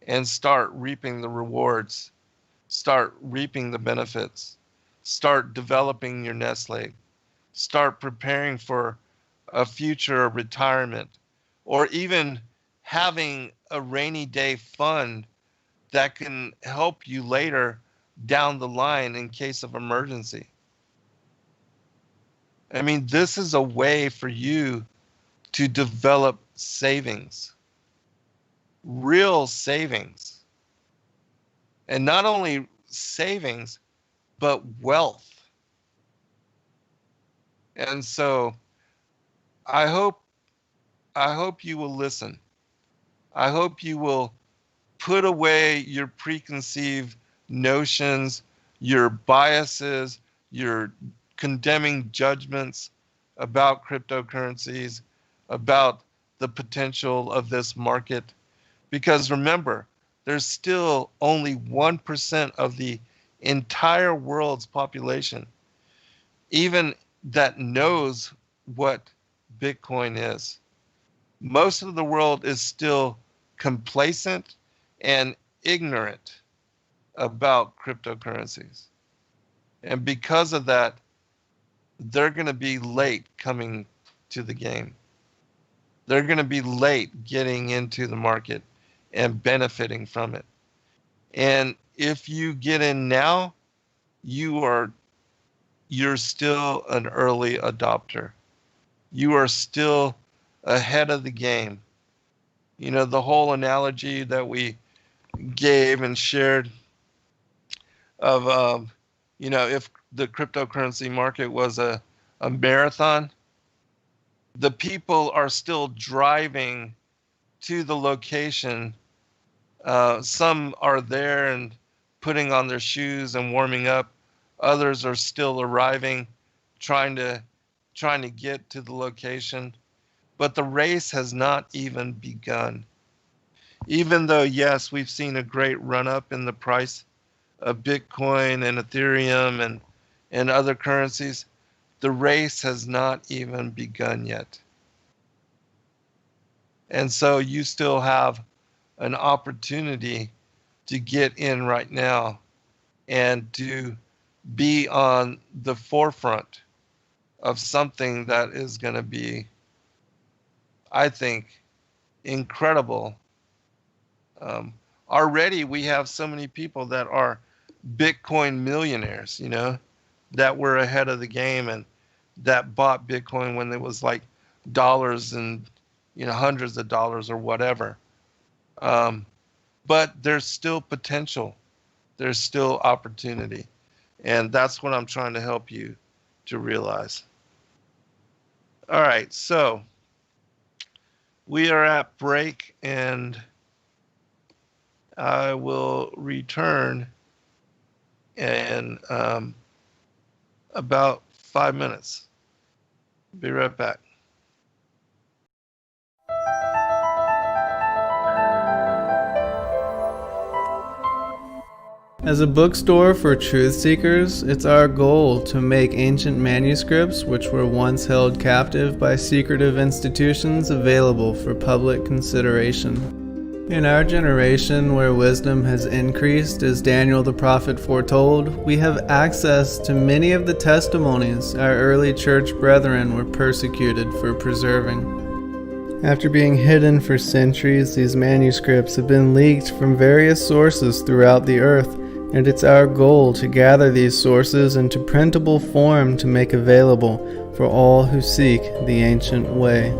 Speaker 2: and start reaping the rewards, start reaping the benefits, start developing your nest egg, start preparing for a future retirement, or even having a rainy day fund that can help you later down the line in case of emergency. I mean, this is a way for you to develop savings, real savings. And not only savings, but wealth. And so I hope you will listen. I hope you will put away your preconceived notions, your biases, your condemning judgments about cryptocurrencies, about the potential of this market. Because remember, there's still only 1% of the entire world's population, even that knows what Bitcoin is. Most of the world is still complacent and ignorant about cryptocurrencies. And because of that, they're going to be late coming to the game. They're going to be late getting into the market and benefiting from it. And if you get in now, you're still an early adopter. You are still ahead of the game. You know, the whole analogy that we gave and shared of, if the cryptocurrency market was a marathon, the people are still driving to the location. Some are there and putting on their shoes and warming up. Others are still arriving, trying to get to the location. But the race has not even begun. Even though, yes, we've seen a great run up in the price of Bitcoin and Ethereum and other currencies, the race has not even begun yet. And so you still have an opportunity to get in right now and to be on the forefront of something that is going to be, I think, incredible. Already we have so many people that are Bitcoin millionaires, that were ahead of the game and that bought Bitcoin when it was like dollars and, hundreds of dollars or whatever. But there's still potential. There's still opportunity. And that's what I'm trying to help you to realize. All right, so we are at break and I will return in about 5 minutes. Be right back.
Speaker 3: As a bookstore for truth seekers, it's our goal to make ancient manuscripts which were once held captive by secretive institutions available for public consideration. In our generation, where wisdom has increased as Daniel the prophet foretold, we have access to many of the testimonies our early church brethren were persecuted for preserving. After being hidden for centuries, these manuscripts have been leaked from various sources throughout the earth and it's our goal to gather these sources into printable form to make available for all who seek the ancient way.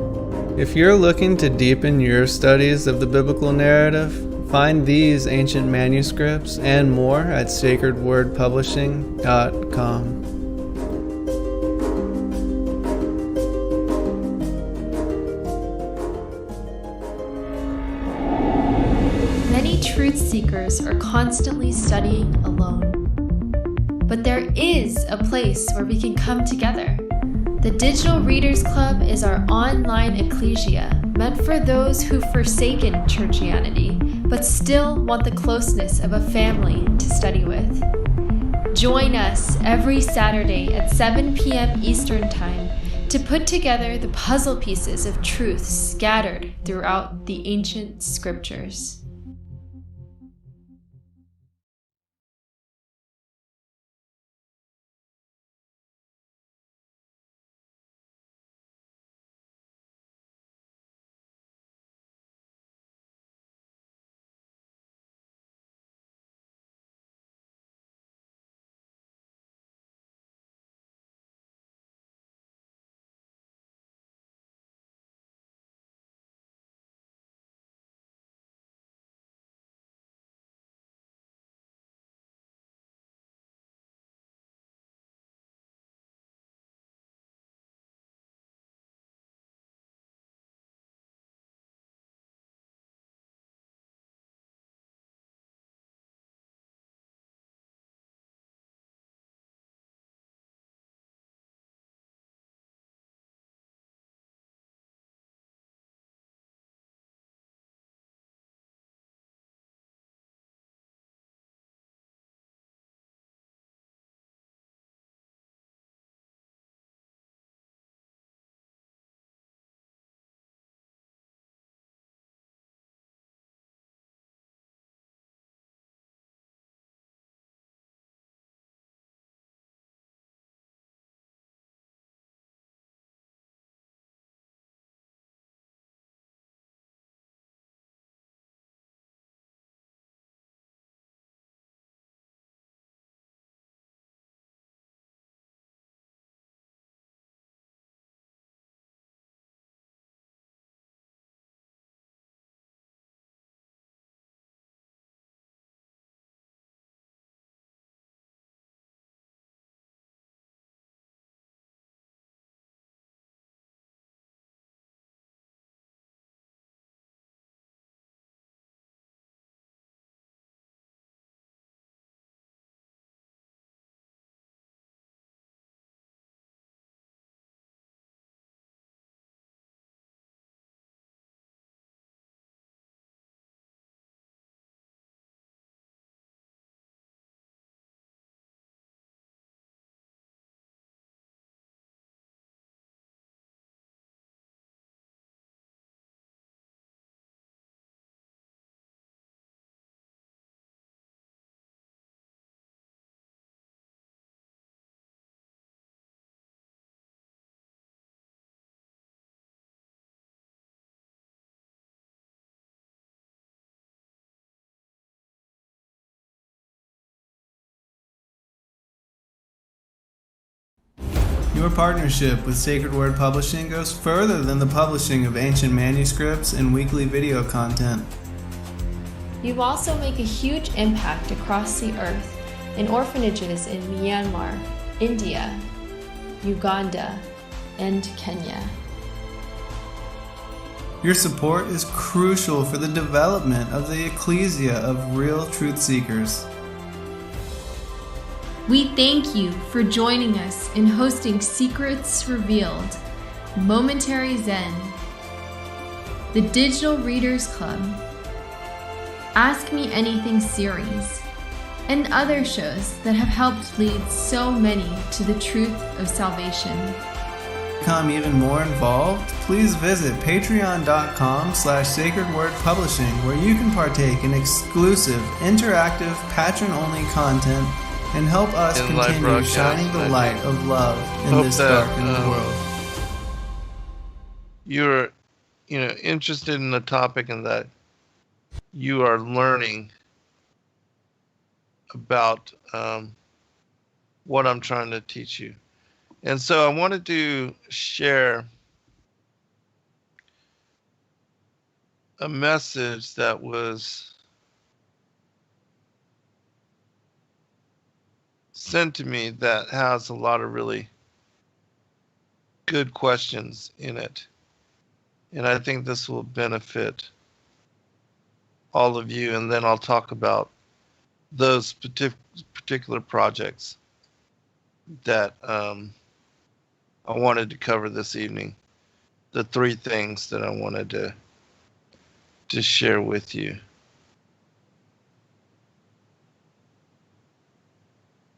Speaker 3: If you're looking to deepen your studies of the biblical narrative, find these ancient manuscripts and more at sacredwordpublishing.com.
Speaker 4: Many truth seekers are constantly studying alone. But there is a place where we can come together. The Digital Readers Club is our online ecclesia meant for those who've forsaken churchianity but still want the closeness of a family to study with. Join us every Saturday at 7 p.m. Eastern Time to put together the puzzle pieces of truth scattered throughout the ancient scriptures.
Speaker 3: Your partnership with Sacred Word Publishing goes further than the publishing of ancient manuscripts and weekly video content.
Speaker 4: You also make a huge impact across the earth in orphanages in Myanmar, India, Uganda, and Kenya.
Speaker 3: Your support is crucial for the development of the ecclesia of real truth seekers.
Speaker 4: We thank you for joining us in hosting Secrets Revealed, Momentary Zen, the Digital Readers Club, Ask Me Anything series, and other shows that have helped lead so many to the truth of salvation.
Speaker 3: To become even more involved, please visit patreon.com/sacredwordpublishing, where you can partake in exclusive, interactive, patron-only content and help us
Speaker 2: In live
Speaker 3: continue
Speaker 2: broadcast,
Speaker 3: shining the light of love in
Speaker 2: Hope
Speaker 3: this
Speaker 2: that,
Speaker 3: darkened world.
Speaker 2: You're, interested in the topic and that you are learning about what I'm trying to teach you. And so I wanted to share a message that was sent to me that has a lot of really good questions in it. And I think this will benefit all of you. And then I'll talk about those particular projects that I wanted to cover this evening. The 3 things that I wanted to share with you.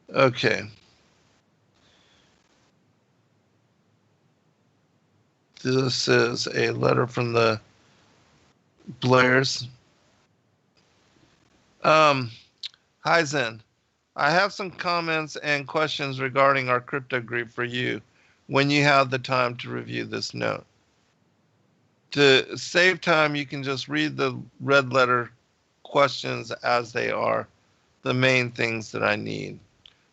Speaker 2: Okay. This is a letter from the Blairs. Hi Zen. I have some comments and questions regarding our crypto group for you when you have the time to review this note. To save time, you can just read the red letter questions as they are, the main things that I need.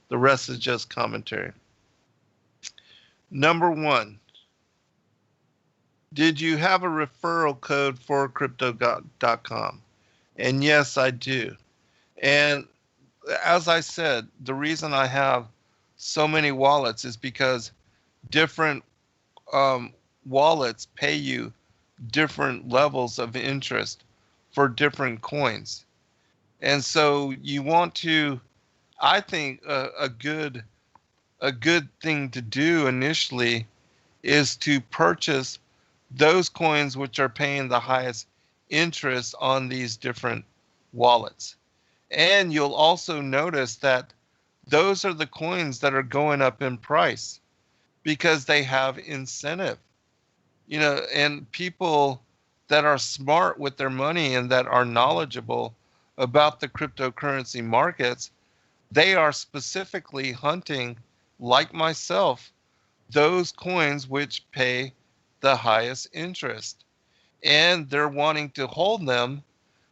Speaker 2: The rest is just commentary. Number 1, did you have a referral code for crypto.com? And yes, I do. And as I said, the reason I have so many wallets is because different wallets pay you different levels of interest for different coins. And so you want to, I think a good thing to do initially is to purchase those coins which are paying the highest interest on these different wallets. And you'll also notice that those are the coins that are going up in price because they have incentive. And people that are smart with their money and that are knowledgeable about the cryptocurrency markets, they are specifically hunting, like myself, those coins which pay the highest interest. And they're wanting to hold them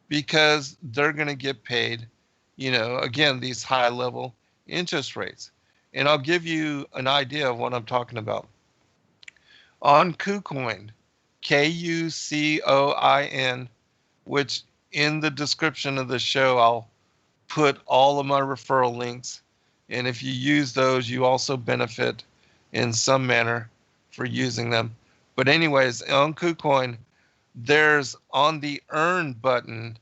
Speaker 2: because they're going to get paid, again, these high level interest rates. And I'll give you an idea of what I'm talking about. On KuCoin, KuCoin, which in the description of the show, I'll put all of my referral links. And if you use those, you also benefit in some manner for using them. But anyways, on KuCoin, there's on the earn button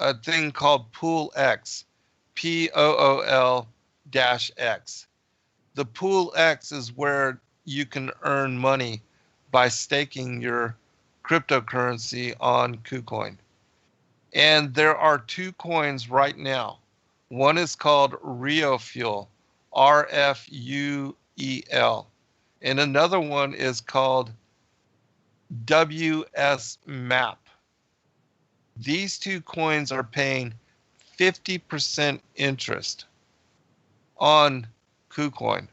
Speaker 2: a thing called Pool X, POOL-X. The Pool X is where you can earn money by staking your cryptocurrency on KuCoin. And there are 2 coins right now. One is called ReoFuel, RFUEL. And another one is called WSMAP. These 2 coins are paying 50% interest on KuCoin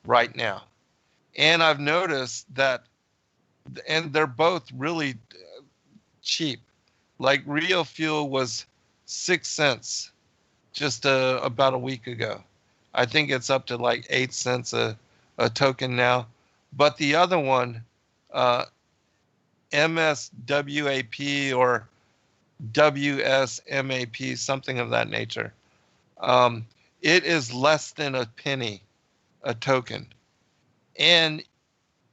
Speaker 2: right now. And I've noticed that, and they're both really cheap. Like ReoFuel was 6 cents just about a week ago. I think it's up to like 8 cents a token now. But the other one, MSWAP or WSMAP, something of that nature, it is less than a penny a token. And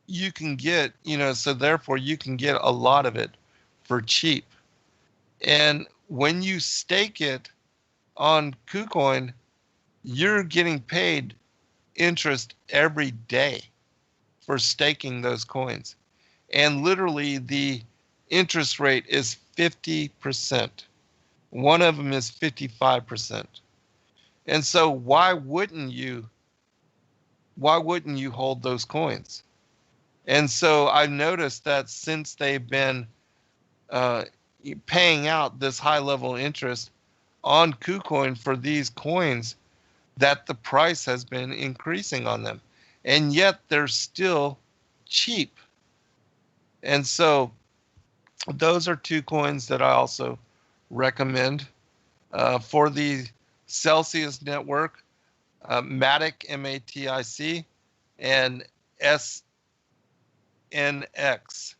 Speaker 2: you can get, so therefore you can get a lot of it for cheap. And when you stake it on KuCoin, you're getting paid interest every day for staking those coins. And literally the interest rate is 50%. One of them is 55%. And so why wouldn't you hold those coins? And so I've noticed that since they've been paying out this high level interest on KuCoin for these coins, that the price has been increasing on them. And yet they're still cheap. And so those are 2 coins that I also recommend for the Celsius Network, Matic, MATIC, and SNX.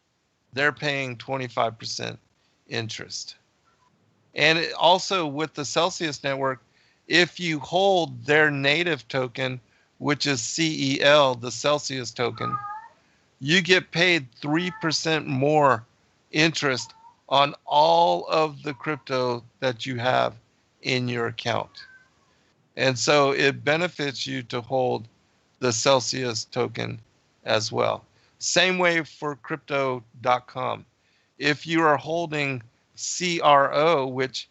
Speaker 2: They're paying 25% interest. And also with the Celsius Network, if you hold their native token, which is CEL, the Celsius token, you get paid 3% more interest on all of the crypto that you have in your account. And so it benefits you to hold the Celsius token as well. Same way for crypto.com. If you are holding CRO, which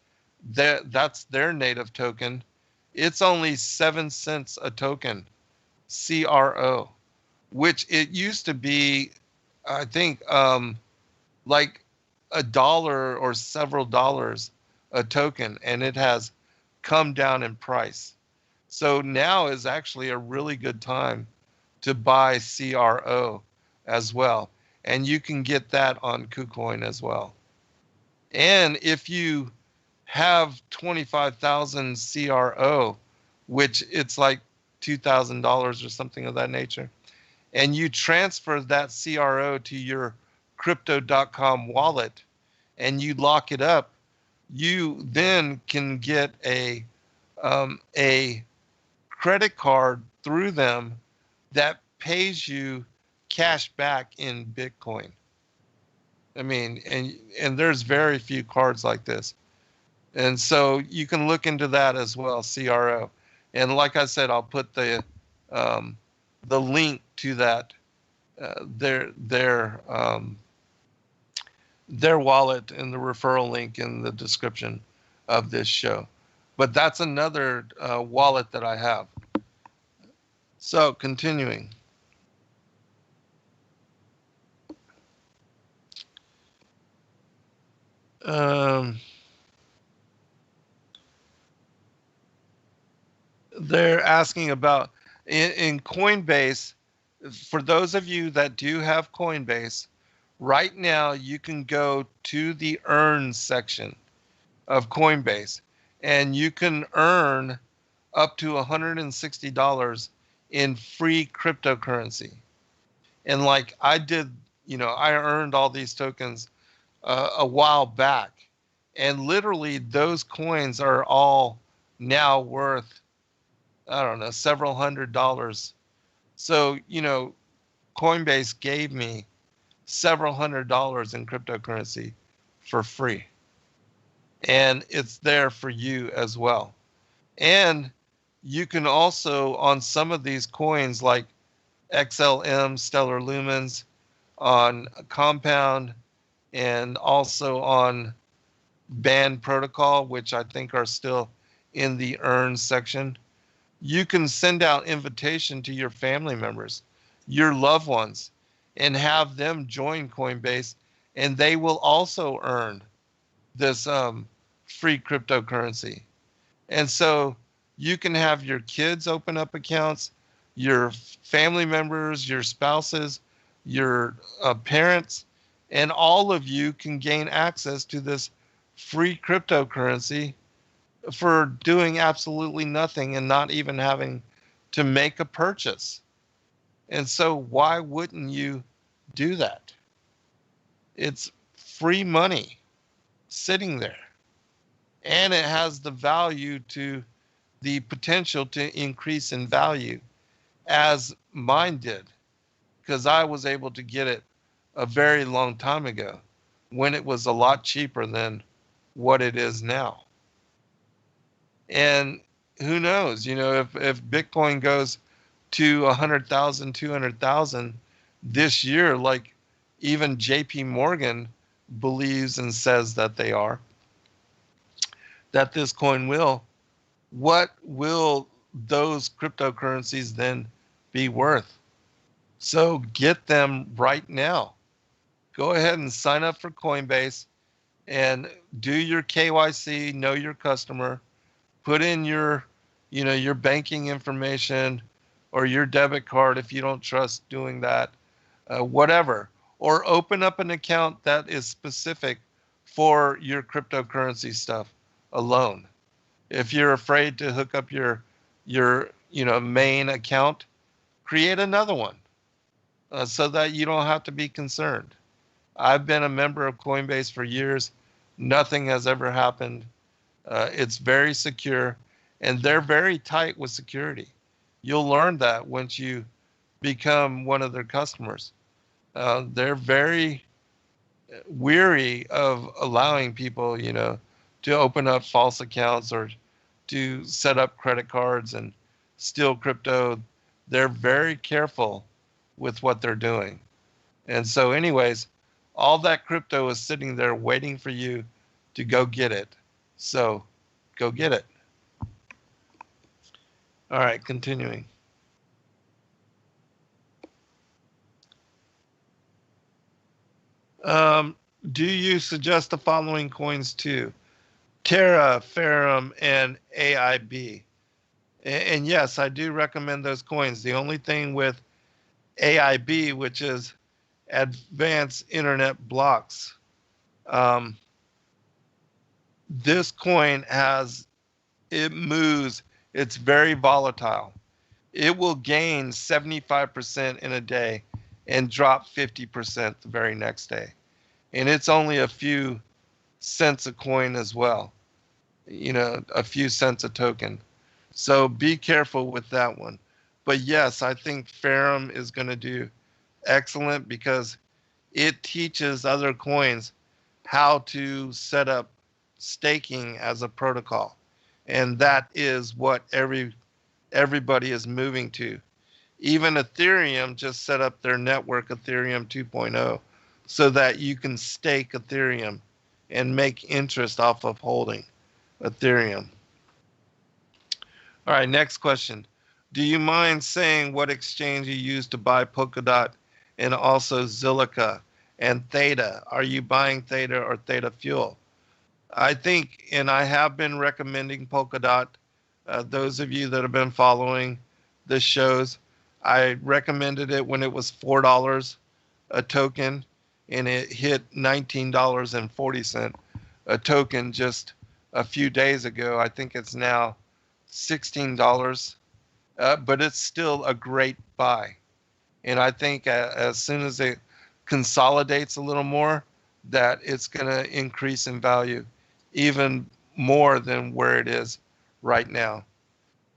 Speaker 2: that's their native token, it's only 7 cents a token, CRO, which it used to be, I think, like $1 or several dollars a token, and it has come down in price. So now is actually a really good time to buy CRO as well. And you can get that on KuCoin as well. And if you have 25,000 CRO, which it's like $2,000 or something of that nature, and you transfer that CRO to your crypto.com wallet and you lock it up, you then can get a credit card through them that pays you cash back in Bitcoin. I mean, and there's very few cards like this. And so you can look into that as well, CRO. And like I said, I'll put the link to that, their wallet and the referral link in the description of this show. But that's another wallet that I have. So continuing. They're asking about in Coinbase. For those of you that do have Coinbase, right now you can go to the earn section of Coinbase and you can earn up to $160 in free cryptocurrency. And like I did, I earned all these tokens a while back, and literally those coins are all now worth, I don't know, several $100s. So, Coinbase gave me several $100s in cryptocurrency for free. And it's there for you as well. And you can also, on some of these coins like XLM, Stellar Lumens, on Compound, and also on Band Protocol, which I think are still in the earn section, you can send out invitation to your family members, your loved ones, and have them join Coinbase, and they will also earn this free cryptocurrency. And so you can have your kids open up accounts, your family members, your spouses, your parents, and all of you can gain access to this free cryptocurrency for doing absolutely nothing and not even having to make a purchase. And so why wouldn't you do that? It's free money sitting there. And it has the value to the potential to increase in value, as mine did, because I was able to get it a very long time ago when it was a lot cheaper than what it is now. And who knows, if Bitcoin goes to 100,000, 200,000 this year, like even JP Morgan believes and says that they are, that this coin will, what will those cryptocurrencies then be worth? So get them right now. Go ahead and sign up for Coinbase and do your KYC, know your customer, put in your banking information or your debit card if you don't trust doing that, whatever, or open up an account that is specific for your cryptocurrency stuff alone. If you're afraid to hook up your main account, create another one so that you don't have to be concerned. I've been a member of Coinbase for years. Nothing has ever happened. It's very secure, and they're very tight with security. You'll learn that once you become one of their customers. They're very weary of allowing people, to open up false accounts or to set up credit cards and steal crypto. They're very careful with what they're doing. And so, anyways, all that crypto is sitting there waiting for you to go get it. So, go get it. All right, continuing. Do you suggest the following coins too? Terra, Ferrum, and AIB. And yes, I do recommend those coins. The only thing with AIB, which is Advanced Internet Blocks, this coin it moves, it's very volatile. It will gain 75% in a day and drop 50% the very next day. And it's only a few cents a coin as well, a few cents a token. So be careful with that one. But yes, I think Ferrum is going to do excellent because it teaches other coins how to set up staking as a protocol. And that is what everybody is moving to. Even Ethereum just set up their network, Ethereum 2.0, so that you can stake Ethereum and make interest off of holding Ethereum. All right, next question. Do you mind saying what exchange you use to buy Polkadot and also Zilliqa and Theta? Are you buying Theta or Theta Fuel? I think, and I have been recommending Polkadot. Those of you that have been following the shows, I recommended it when it was $4 a token, and it hit $19.40 a token just a few days ago. I think it's now $16, but it's still a great buy. And I think as soon as it consolidates a little more, that it's going to increase in value even more than where it is right now.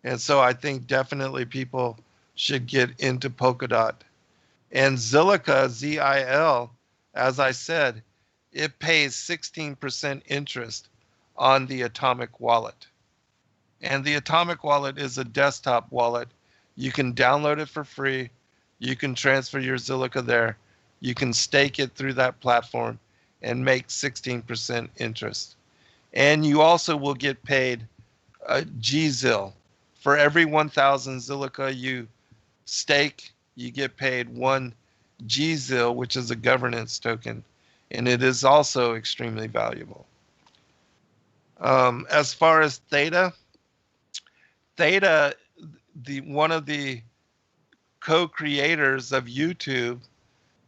Speaker 2: And so I think definitely people should get into Polkadot. And Zilliqa, ZIL, as I said, it pays 16% interest on the Atomic Wallet. And the Atomic Wallet is a desktop wallet. You can download it for free. You can transfer your Zilliqa there. You can stake it through that platform and make 16% interest. And you also will get paid GZIL. For every 1,000 Zilliqa you stake, you get paid 1 GZIL, which is a governance token. And it is also extremely valuable. As far as Theta, one of the co-creators of YouTube,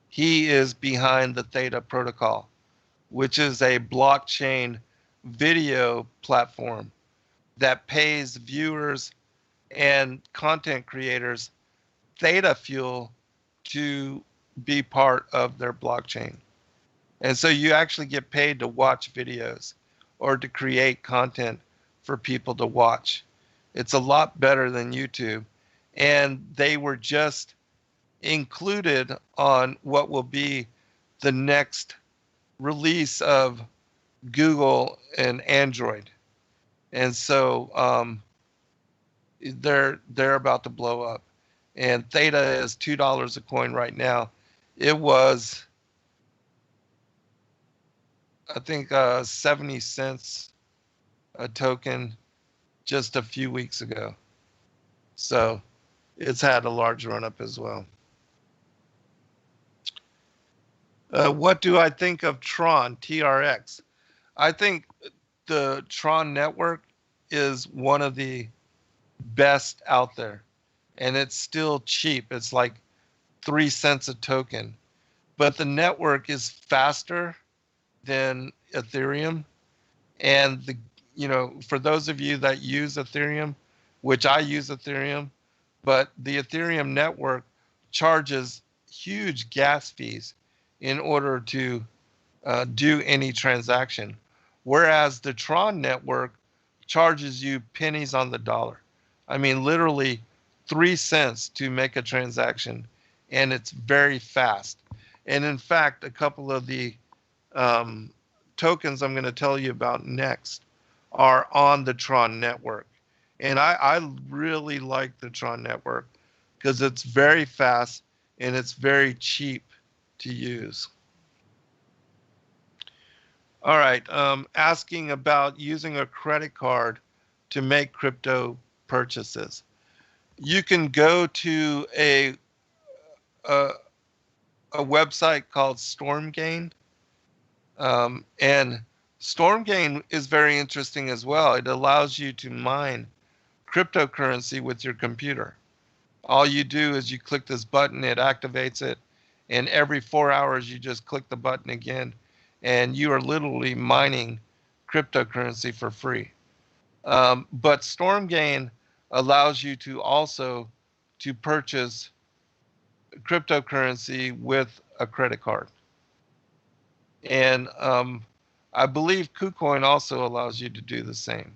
Speaker 2: he is behind the Theta protocol, which is a blockchain video platform that pays viewers and content creators Theta Fuel to be part of their blockchain. And so you actually get paid to watch videos or to create content for people to watch. It's a lot better than YouTube. And they were just included on what will be the next release of Google and Android. And so they're about to blow up. And Theta is $2 a coin right now. It was, I think, 70 cents a token just a few weeks ago. So it's had a large run up as well. What do I think of Tron, TRX? I think the Tron network is one of the best out there. And it's still cheap. It's like 3 cents a token. But the network is faster than Ethereum. And for those of you that use Ethereum, which I use Ethereum, but the Ethereum network charges huge gas fees in order to do any transaction, whereas the Tron network charges you pennies on the dollar. I mean, literally 3 cents to make a transaction, and it's very fast. And in fact, a couple of the um, tokens I'm going to tell you about next are on the Tron network. And I really like the Tron network because it's very fast and it's very cheap to use. All right, asking about using a credit card to make crypto purchases. You can go to a, a website called Stormgain, and Stormgain is very interesting as well. It allows you to mine cryptocurrency with your computer. All you do is you click this button, it activates it, and every 4 hours you just click the button again, and you are literally mining cryptocurrency for free. But Stormgain allows you to also to purchase cryptocurrency with a credit card. And I believe KuCoin also allows you to do the same,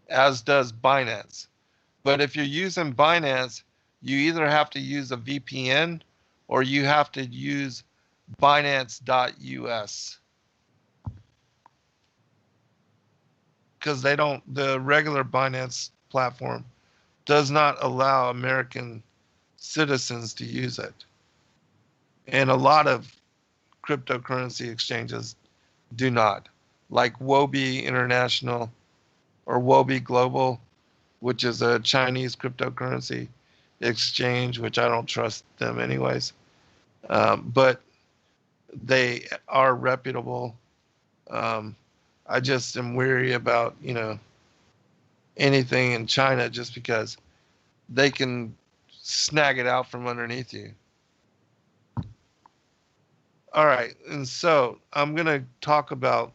Speaker 2: as does Binance. But if you're using Binance, you either have to use a VPN or you have to use Binance.us. Because the regular Binance platform does not allow American citizens to use it. And a lot of cryptocurrency exchanges do not, like Wobi International or Wobi Global, which is a Chinese cryptocurrency exchange, which I don't trust them anyways. But they are reputable. I just am weary about, anything in China just because they can snag it out from underneath you. All right, and so I'm going to talk about,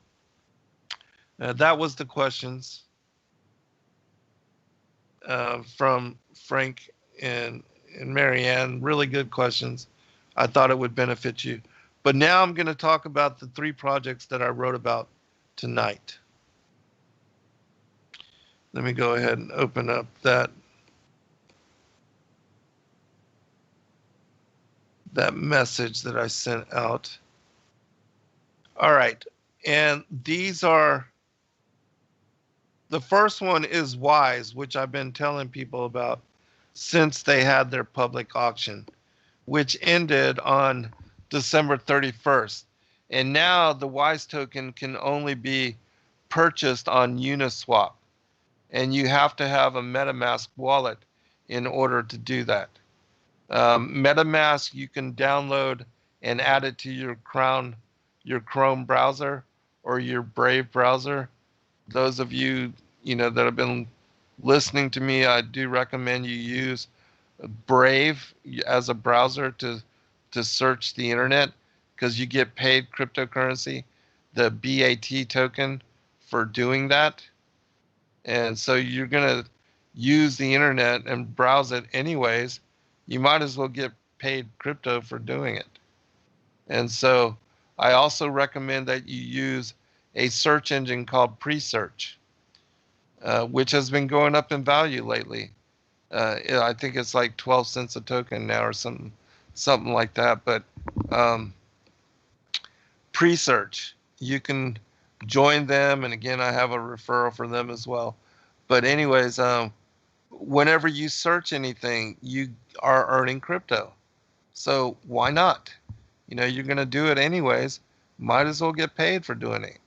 Speaker 2: that was the questions from Frank and Marianne. Really good questions. I thought it would benefit you. But now I'm going to talk about the 3 projects that I wrote about tonight. Let me go ahead and open up that message that I sent out. All right, and these are, the first one is Wise, which I've been telling people about since they had their public auction, which ended on December 31st. And now the Wise token can only be purchased on Uniswap. And you have to have a MetaMask wallet in order to do that. MetaMask you can download and add it to your Chrome browser or your Brave browser. Those of you, that have been listening to me, I do recommend you use Brave as a browser to search the internet, because you get paid cryptocurrency, the BAT token, for doing that. And so you're going to use the internet and browse it anyways. You might as well get paid crypto for doing it. And so I also recommend that you use a search engine called Presearch, which has been going up in value lately. I think it's like 12 cents a token now or something like that. But Presearch, you can join them. And again, I have a referral for them as well. But anyways, whenever you search anything, you are earning crypto. So why not? You're going to do it anyways. Might as well get paid for doing it.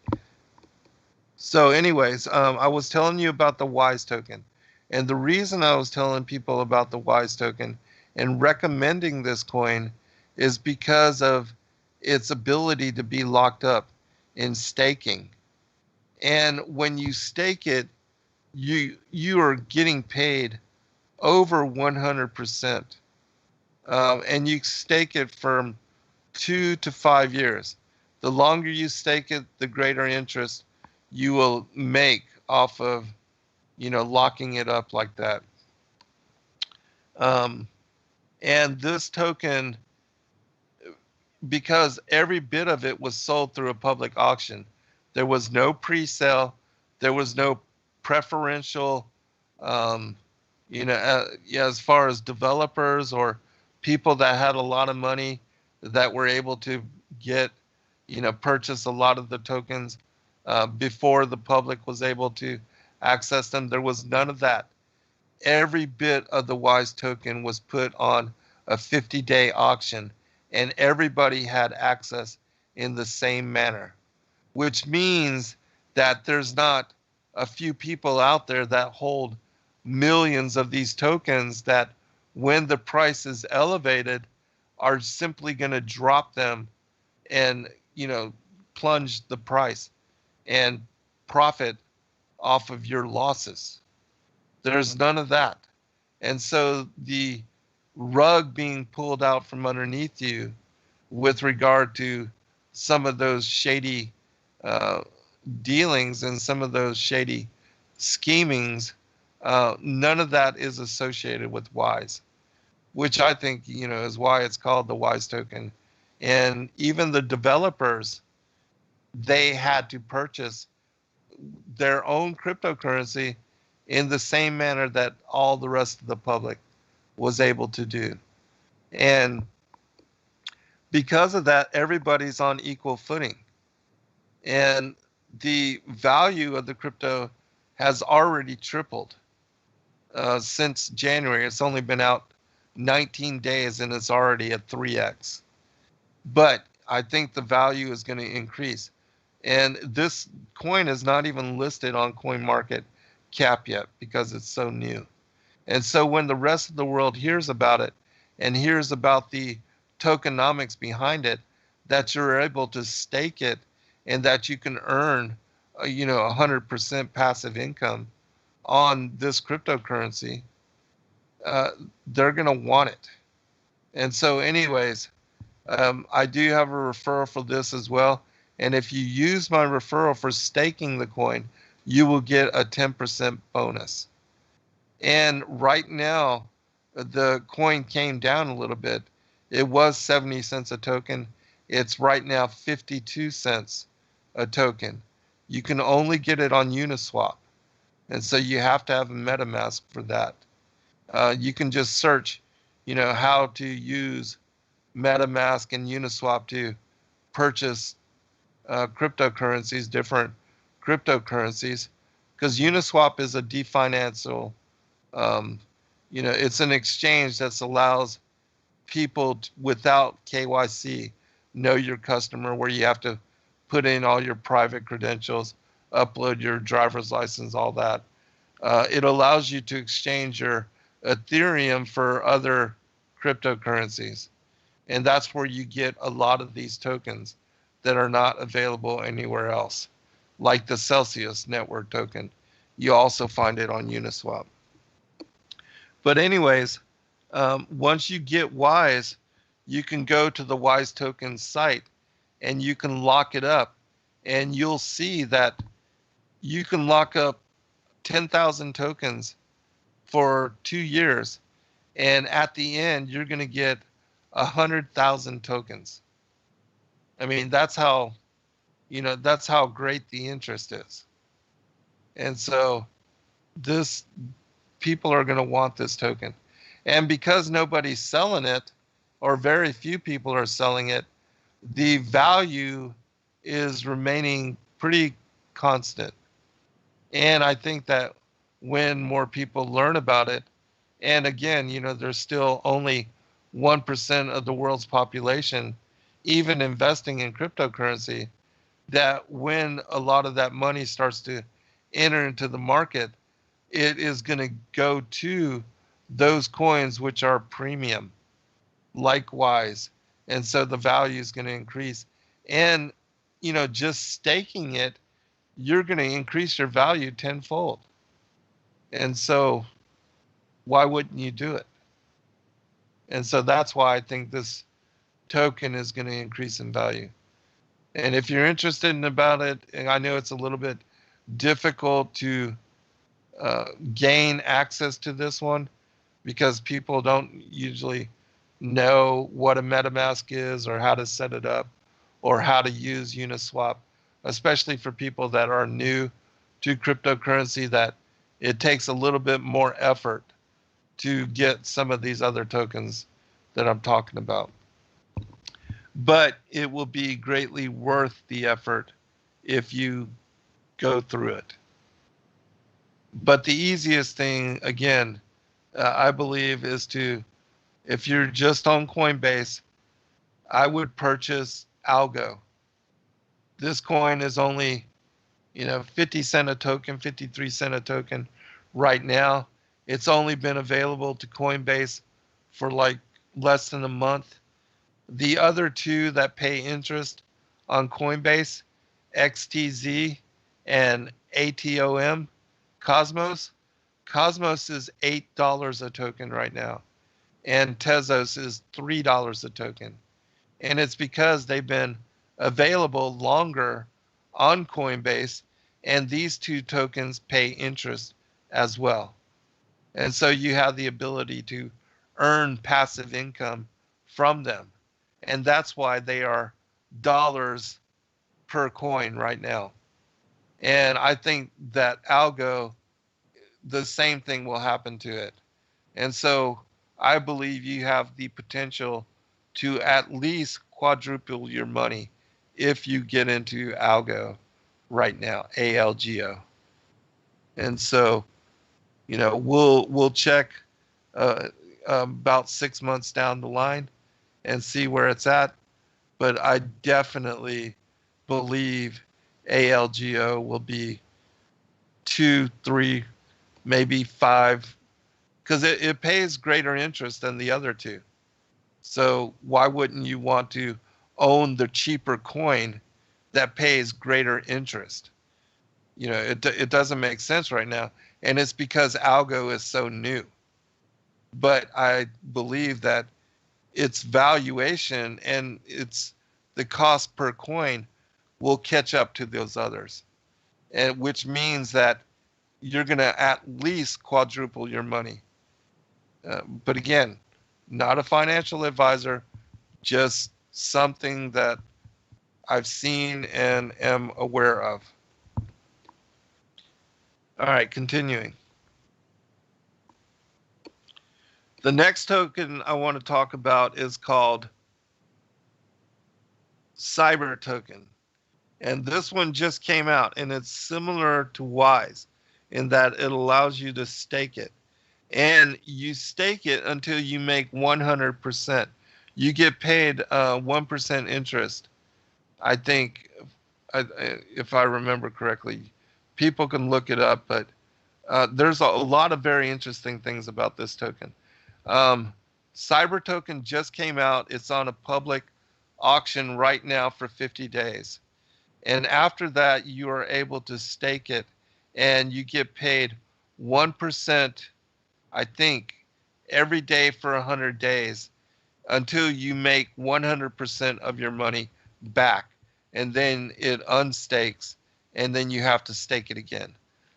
Speaker 2: So anyways, I was telling you about the Wise token. And the reason I was telling people about the Wise token and recommending this coin is because of its ability to be locked up in staking. And when you stake it, you are getting paid over 100%. And you stake it from 2 to 5 years. The longer you stake it, the greater interest you will make off of, locking it up like that. And this token, because every bit of it was sold through a public auction, there was no pre-sale, there was no preferential, um, yeah, as far as developers or people that had a lot of money that were able to get, purchase a lot of the tokens before the public was able to access them. There was none of that. Every bit of the WISE token was put on a 50-day auction, and everybody had access in the same manner, which means that there's not a few people out there that hold millions of these tokens that, when the price is elevated, are simply going to drop them and, plunge the price and profit off of your losses. There's none of that. And so the rug being pulled out from underneath you with regard to some of those shady dealings and some of those shady schemings, none of that is associated with WISE, which I think, is why it's called the WISE token. And even the developers, they had to purchase their own cryptocurrency in the same manner that all the rest of the public was able to do. And because of that, everybody's on equal footing. And the value of the crypto has already tripled since January. It's only been out 19 days and it's already at 3x. But I think the value is going to increase. And this coin is not even listed on CoinMarketCap yet because it's so new. And so when the rest of the world hears about it and hears about the tokenomics behind it, that you're able to stake it and that you can earn, 100% passive income on this cryptocurrency, they're going to want it. And so anyways, I do have a referral for this as well. And if you use my referral for staking the coin, you will get a 10% bonus. And right now, the coin came down a little bit. It was 70 cents a token. It's right now 52 cents a token. You can only get it on Uniswap. And so you have to have a MetaMask for that. You can just search, how to use MetaMask and Uniswap to purchase cryptocurrencies, different cryptocurrencies, because Uniswap is a definancial, it's an exchange that allows people without KYC, know your customer, where you have to put in all your private credentials, upload your driver's license, all that. It allows you to exchange your Ethereum for other cryptocurrencies. And that's where you get a lot of these tokens that are not available anywhere else, like the Celsius network token. You also find it on Uniswap. But anyways, once you get WISE, you can go to the WISE token site and you can lock it up. And you'll see that you can lock up 10,000 tokens for 2 years. And at the end, you're going to get 100,000 tokens. I mean, that's how great the interest is. And so people are going to want this token. And because nobody's selling it, or very few people are selling it, the value is remaining pretty constant. And I think that when more people learn about it, and again, there's still only 1% of the world's population even investing in cryptocurrency, that when a lot of that money starts to enter into the market, it is going to go to those coins which are premium, likewise. And so the value is going to increase. And, just staking it, you're going to increase your value tenfold. And so why wouldn't you do it? And so that's why I think this token is going to increase in value. And if you're interested in about it, and I know it's a little bit difficult to gain access to this one because people don't usually know what a MetaMask is or how to set it up or how to use Uniswap, especially for people that are new to cryptocurrency, that it takes a little bit more effort to get some of these other tokens that I'm talking about. But it will be greatly worth the effort if you go through it. But the easiest thing, again, I believe, is to, if you're just on Coinbase, I would purchase Algo. This coin is only, 50 cent a token, 53 cent a token right now. It's only been available to Coinbase for like less than a month. The other two that pay interest on Coinbase, XTZ and ATOM, Cosmos is $8 a token right now, and Tezos is $3 a token. And it's because they've been available longer on Coinbase, and these two tokens pay interest as well. And so you have the ability to earn passive income from them. And that's why they are dollars per coin right now. And I think that Algo, the same thing will happen to it. And so I believe you have the potential to at least quadruple your money if you get into Algo right now, ALGO. And so, we'll check about 6 months down the line and see where it's at. But I definitely believe ALGO will be 2, 3, maybe 5, because it pays greater interest than the other two. So why wouldn't you want to own the cheaper coin that pays greater interest? It doesn't make sense right now. And it's because Algo is so new. But I believe that its valuation and the cost per coin will catch up to those others. And which means that you're going to at least quadruple your money. But again, not a financial advisor, just something that I've seen and am aware of. All right, continuing. The next token I want to talk about is called Cybertoken. And this one just came out, and it's similar to Wise in that it allows you to stake it. And you stake it until you make 100%. You get paid 1% interest. I think, if I remember correctly, people can look it up, but there's a lot of very interesting things about this token. Cybertoken just came out. It's on a public auction right now for 50 days. And after that, you are able to stake it, and you get paid 1%, I think, every day for 100 days until you make 100% of your money back. And then it unstakes, and then you have to stake it again.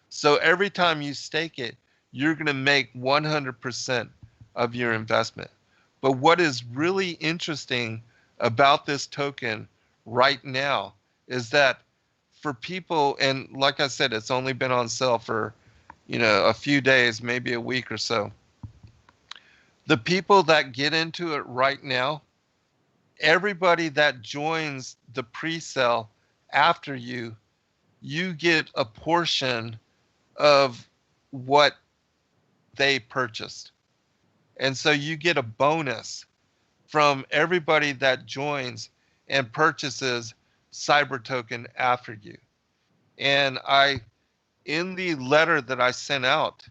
Speaker 2: So every time you stake it, you're going to make 100% of your investment. But what is really interesting about this token right now is that for people, and like I said, it's only been on sale for a few days, maybe a week or so. The people that get into it right now, everybody that joins the pre-sale after you get a portion of what they purchased. And so you get a bonus from everybody that joins and purchases Cybertoken after you. And in the letter that I sent out,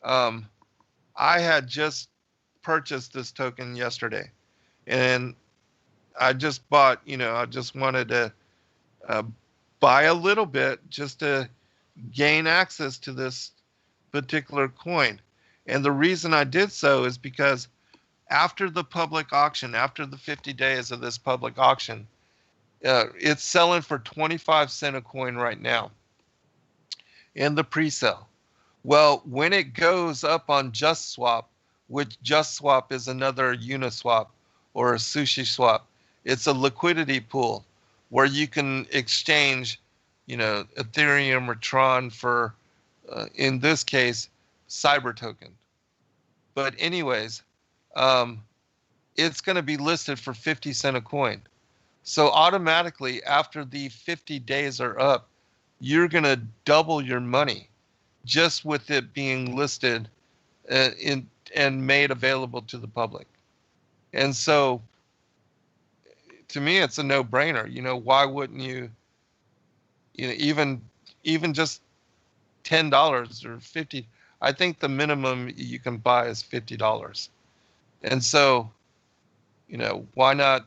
Speaker 2: I had just purchased this token yesterday, and I just bought, I just wanted to buy a little bit just to gain access to this particular coin. And the reason I did so is because after the public auction, after the 50 days of this public auction, it's selling for 25 cents a coin right now. in the pre-sale. Well, when it goes up on JustSwap, which JustSwap is another Uniswap or a Sushi Swap, it's a liquidity pool where you can exchange, Ethereum or Tron for, in this case, Cybertoken. But anyways, it's going to be listed for 50 cent a coin. So automatically, after the 50 days are up, you're going to double your money just with it being listed and made available to the public. And so to me, it's a no-brainer. Why wouldn't you, even just $10 or 50, I think the minimum you can buy is $50. And so, why not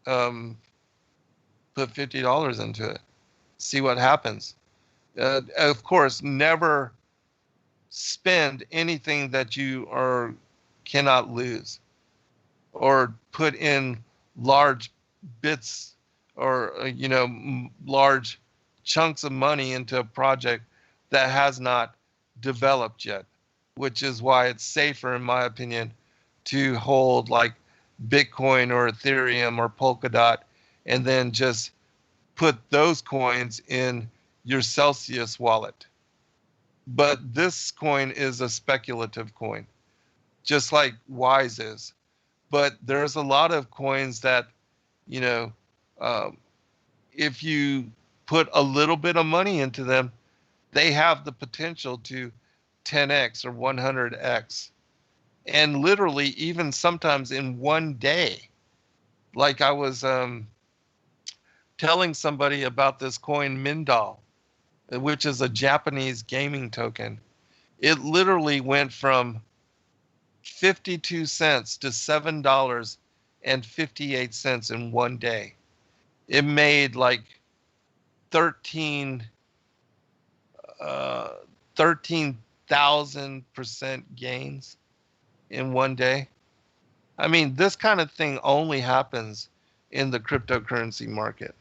Speaker 2: put $50 into it? See what happens. Of course, never spend anything that you cannot lose, or put in large bits or large chunks of money into a project that has not developed yet, which is why it's safer, in my opinion, to hold like Bitcoin or Ethereum or Polkadot and then just put those coins in your Celsius wallet. But this coin is a speculative coin, just like Wise is. But there's a lot of coins that, if you put a little bit of money into them, they have the potential to 10x or 100x. And literally, even sometimes in one day. Like I was telling somebody about this coin Mindal, which is a Japanese gaming token. It literally went from 52 cents to $7.58 in one day. It made like 13,000% gains in one day. I mean, this kind of thing only happens in the cryptocurrency market.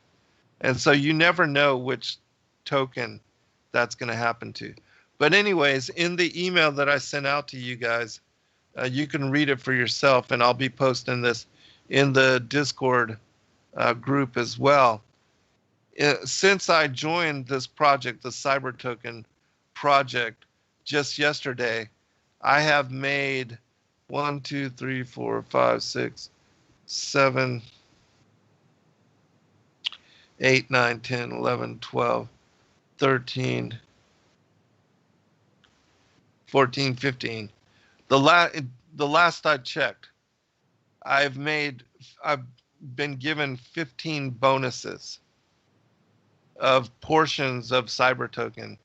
Speaker 2: And so you never know which token that's going to happen to. But anyways, in the email that I sent out to you guys, you can read it for yourself, and I'll be posting this in the Discord group as well. Since I joined this project, the Cybertoken project, just yesterday, I have made 1, 2, 3, 4, 5, 6, 7, 8, 9, 10, 11, 12, 13, 14, 15. The last I checked, I've been given 15 bonuses of portions of Cybertoken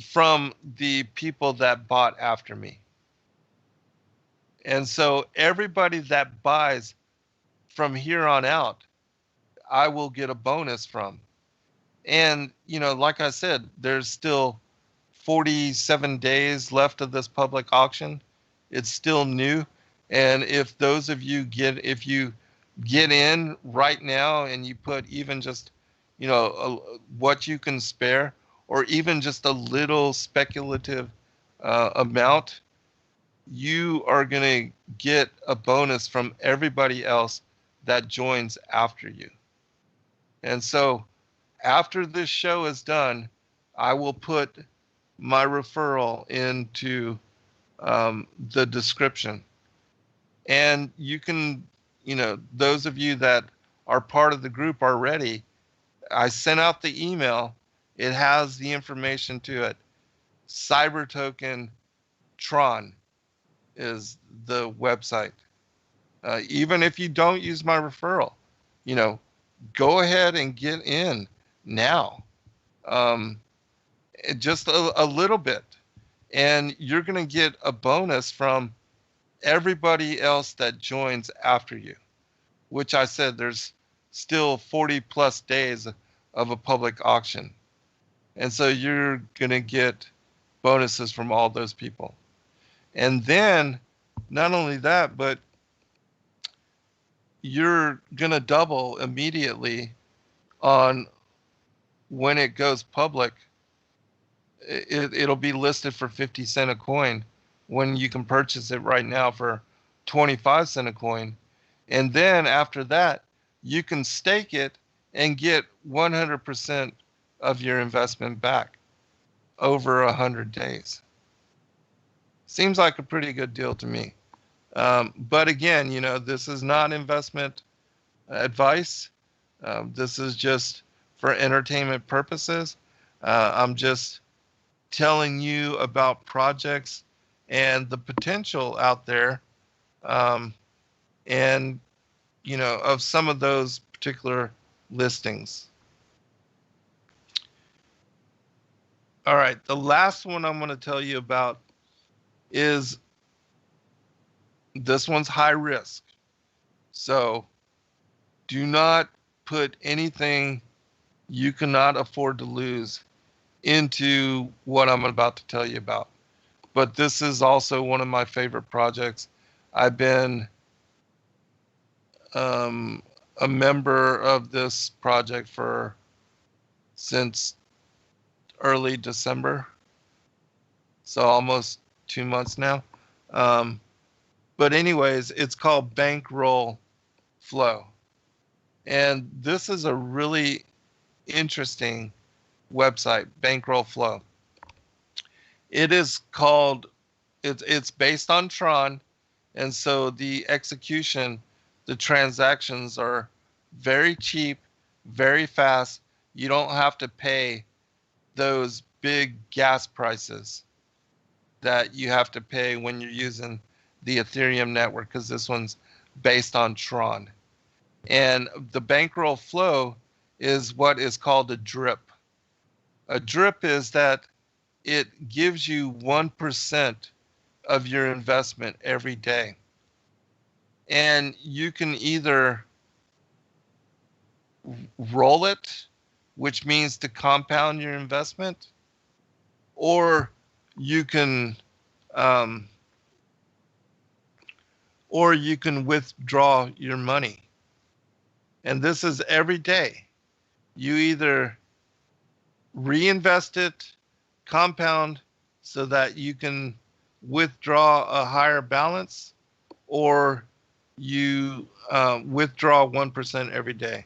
Speaker 2: from the people that bought after me. And so everybody that buys from here on out, I will get a bonus from. And, like I said, there's still 47 days left of this public auction. It's still new. And if those of you if you get in right now and you put even just, what you can spare, or even just a little speculative amount, you are going to get a bonus from everybody else that joins after you. And so after this show is done, I will put my referral into the description. And you can, those of you that are part of the group already, I sent out the email. It has the information to it. Cybertoken Tron is the website. Even if you don't use my referral, go ahead and get in now. Just a little bit. And you're going to get a bonus from everybody else that joins after you, which I said there's still 40 plus days of a public auction. And so you're going to get bonuses from all those people. And then not only that, but you're going to double immediately on when it goes public it'll be listed for 50 cent a coin when you can purchase it right now for 25 cent a coin. And then after that, you can stake it and get 100% of your investment back over 100 days. Seems like a pretty good deal to me. But again, this is not investment advice. This is just for entertainment purposes. I'm just telling you about projects and the potential out there, and of some of those particular listings. All right, the last one I'm going to tell you about is, this one's high risk. So do not put anything you cannot afford to lose into what I'm about to tell you about. But this is also one of my favorite projects. I've been a member of this project since early December, so almost 2 months now. But anyways, it's called Bankroll Flow. And this is a really interesting website, Bankroll Flow. It's based on Tron, and so the execution, the transactions are very cheap, very fast. You don't have to pay those big gas prices that you have to pay when you're using the Ethereum network, because this one's based on Tron. And the Bankroll Flow is what is called a drip. A drip is that it gives you 1% of your investment every day. And you can either roll it, which means to compound your investment, or you can withdraw your money. And this is every day. You either reinvest it, compound so that you can withdraw a higher balance, or you withdraw 1% every day.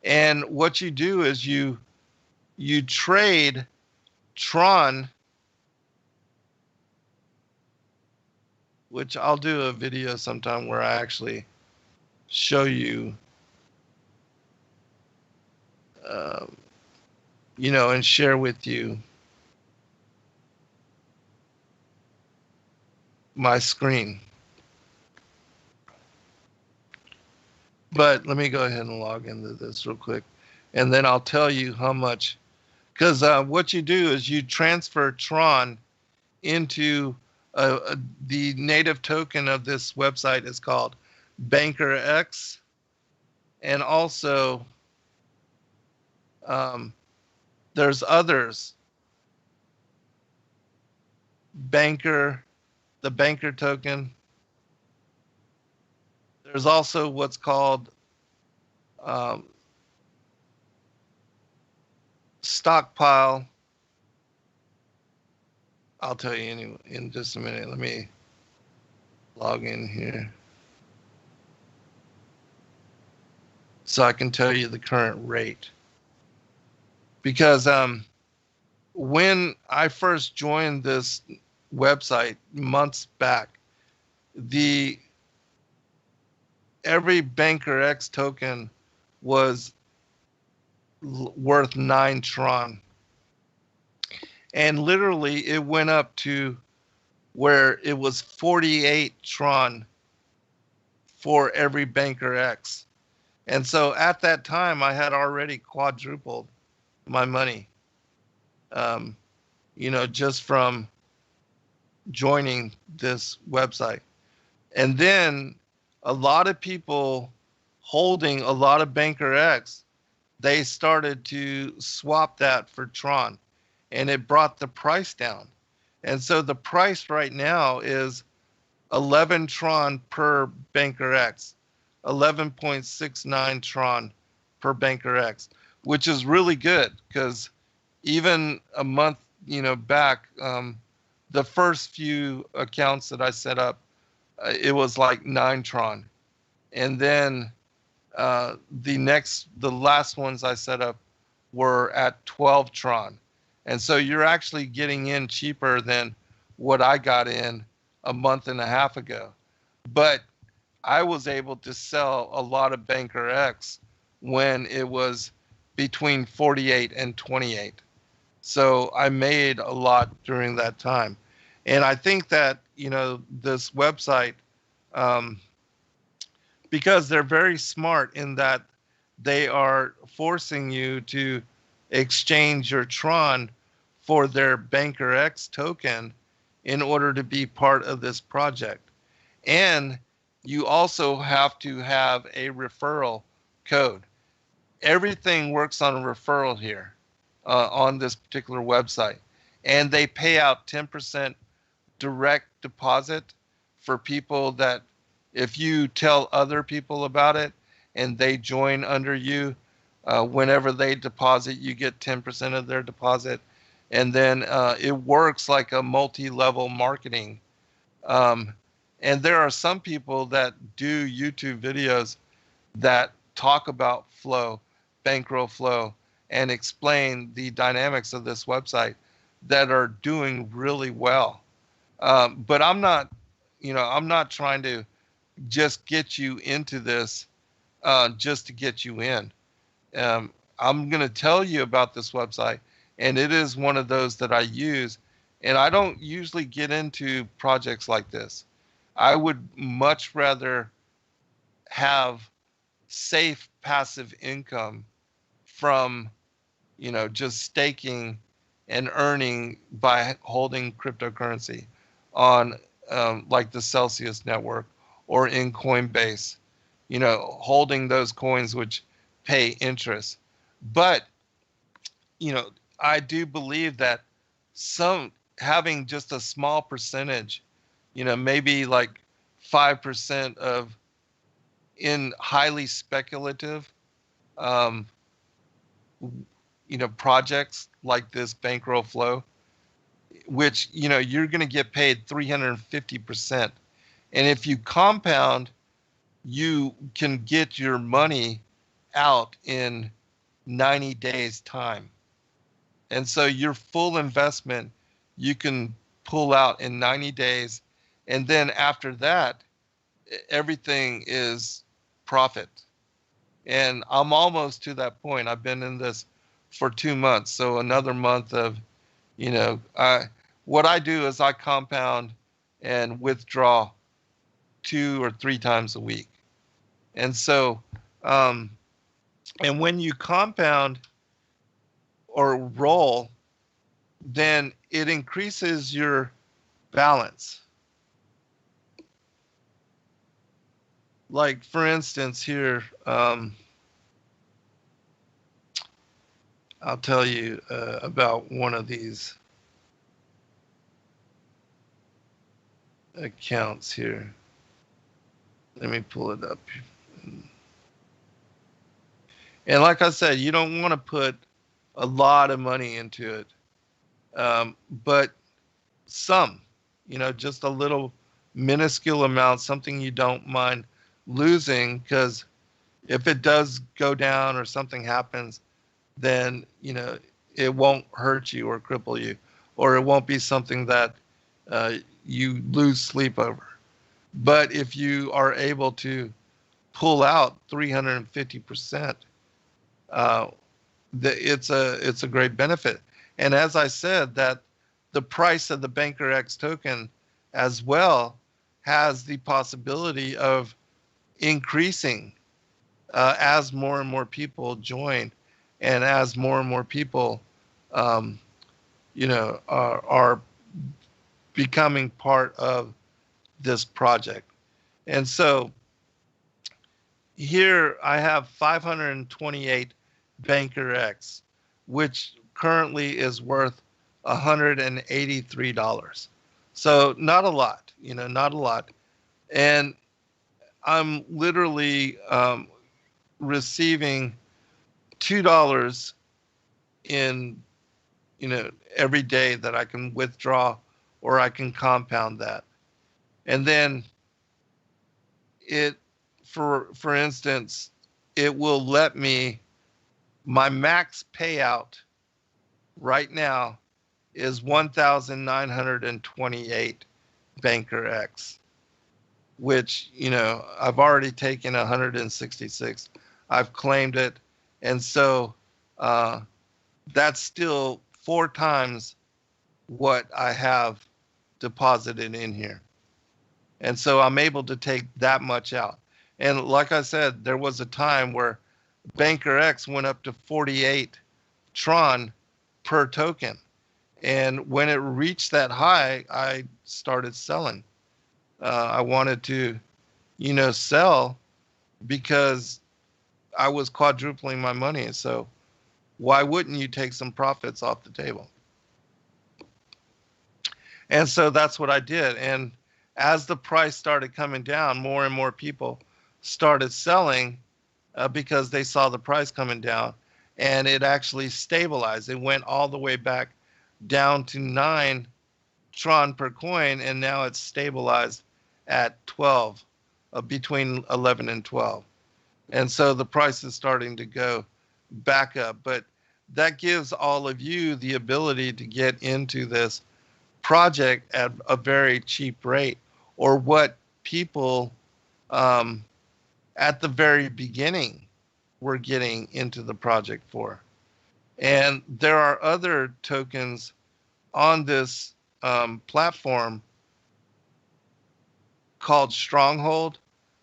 Speaker 2: And what you do is you trade Tron, which I'll do a video sometime where I actually show you, and share with you my screen. But let me go ahead and log into this real quick, and then I'll tell you how much. Because what you do is you transfer Tron into the native token of this website is called BankerX, and also there's others. The Banker token. There's also what's called stockpile. I'll tell you in just a minute. Let me log in here so I can tell you the current rate. Because when I first joined this website months back, every BankerX token was worth 9 Tron. And literally it went up to where it was 48 Tron for every BankerX. And so at that time I had already quadrupled my money, just from joining this website. And then a lot of people holding a lot of BankerX, they started to swap that for Tron, and it brought the price down. And so the price right now is 11 Tron per BankerX, 11.69 Tron per BankerX, which is really good, because even a month back, the first few accounts that I set up, it was like 9 Tron. And then the last ones I set up were at 12 Tron. And so you're actually getting in cheaper than what I got in a month and a half ago. But I was able to sell a lot of Banker X when it was between 48 and 28. So I made a lot during that time. And I think that, this website, um, because they're very smart in that they are forcing you to exchange your Tron for their Banker X token in order to be part of this project. And you also have to have a referral code. Everything works on a referral here on this particular website. And they pay out 10% direct deposit for people that, if you tell other people about it and they join under you, whenever they deposit, you get 10% of their deposit. And then it works like a multi-level marketing. And there are some people that do YouTube videos that talk about flow, bankroll flow, and explain the dynamics of this website that are doing really well. But I'm not trying to just get you into this just to get you in. I'm going to tell you about this website, and it is one of those that I use. And I don't usually get into projects like this. I would much rather have safe passive income from, just staking and earning by holding cryptocurrency on like the Celsius network or in Coinbase, holding those coins which pay interest. But, I do believe that having just a small percentage, maybe like 5% of in highly speculative, projects like this Bankroll Flow, which, you're going to get paid 350%. And if you compound, you can get your money out in 90 days time. And so your full investment, you can pull out in 90 days. And then after that, everything is profit. And I'm almost to that point. I've been in this for 2 months. So another month of, what I do is I compound and withdraw 2 or 3 times a week. And so, and when you compound or roll, then it increases your balance. Like, for instance, here, I'll tell you about one of these accounts here. Let me pull it up. And like I said, you don't want to put a lot of money into it, but some, just a little minuscule amount, something you don't mind losing, because if it does go down or something happens, then, it won't hurt you or cripple you, or it won't be something that you lose sleep over. But if you are able to pull out 350%, it's a great benefit. And as I said, that the price of the Banker X token as well has the possibility of increasing as more and more people join, and as more and more people, are becoming part of this project. And so here I have 528 Banker X, which currently is worth $183. So not a lot, not a lot. And I'm literally receiving $2 in every day that I can withdraw or I can compound that. And then it, for instance, it will let me, my max payout right now is 1,928 Banker X, which, I've already taken 166. I've claimed it. And so that's still 4 times what I have deposited in here. And so I'm able to take that much out. And like I said, there was a time where Banker X went up to 48 Tron per token. And when it reached that high, I started selling. I wanted to, sell because I was quadrupling my money. So why wouldn't you take some profits off the table? And so that's what I did. And as the price started coming down, more and more people started selling because they saw the price coming down, and it actually stabilized. It went all the way back down to 9 Tron per coin, and now it's stabilized at 12, between 11 and 12. And so the price is starting to go back up. But that gives all of you the ability to get into this project at a very cheap rate, or what people at the very beginning were getting into the project for. And there are other tokens on this platform called Stronghold,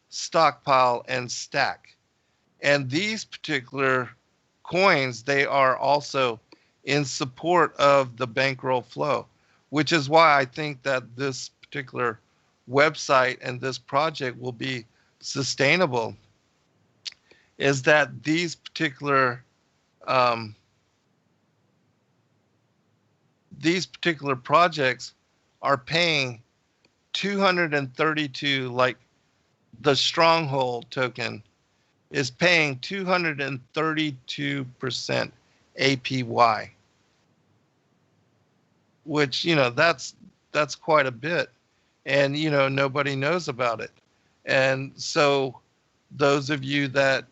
Speaker 2: Stockpile, and Stack. And these particular coins, they are also in support of the Bankroll flow, which is why I think that this particular website and this project will be sustainable, is that these particular projects are paying 232, like the Stronghold token is paying 232% APY, which, that's quite a bit. And, nobody knows about it. And so those of you that,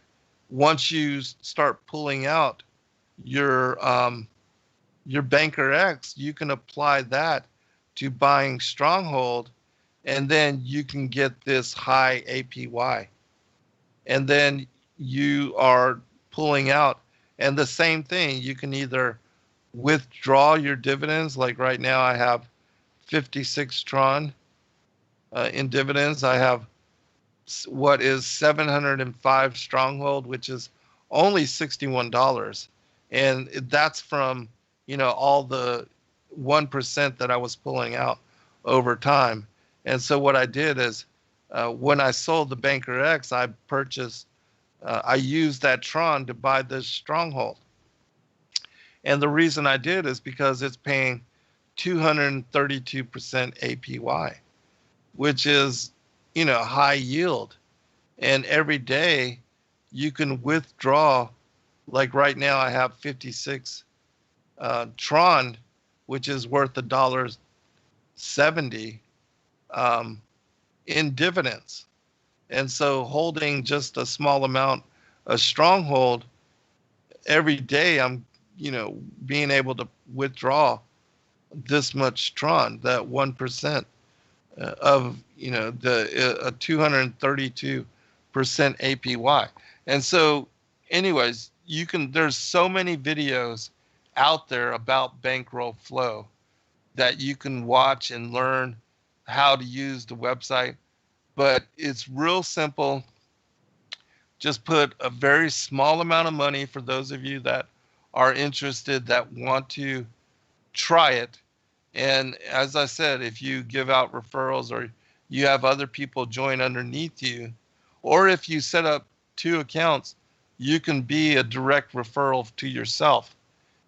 Speaker 2: once you start pulling out your Banker X, you can apply that to buying Stronghold, and then you can get this high APY. And then you are pulling out, and the same thing, you can either withdraw your dividends. Like right now I have 56 Tron in dividends. I have what is 705 Stronghold, which is only $61. And that's from, all the 1% that I was pulling out over time. And so what I did is, when I sold the Banker X, I used that Tron to buy this Stronghold. And the reason I did is because it's paying 232% APY, which is, high yield. And every day you can withdraw, like right now I have 56 Tron, which is worth $1.70 in dividends. And so holding just a small amount of Stronghold, every day I'm, being able to withdraw this much Tron, that 1% of, the 232% APY. And so anyways, there's so many videos out there about Bankroll flow that you can watch and learn how to use the website. But it's real simple. Just put a very small amount of money for those of you that are interested, that want to try it. And as I said, if you give out referrals, or you have other people join underneath you, or if you set up 2 accounts, you can be a direct referral to yourself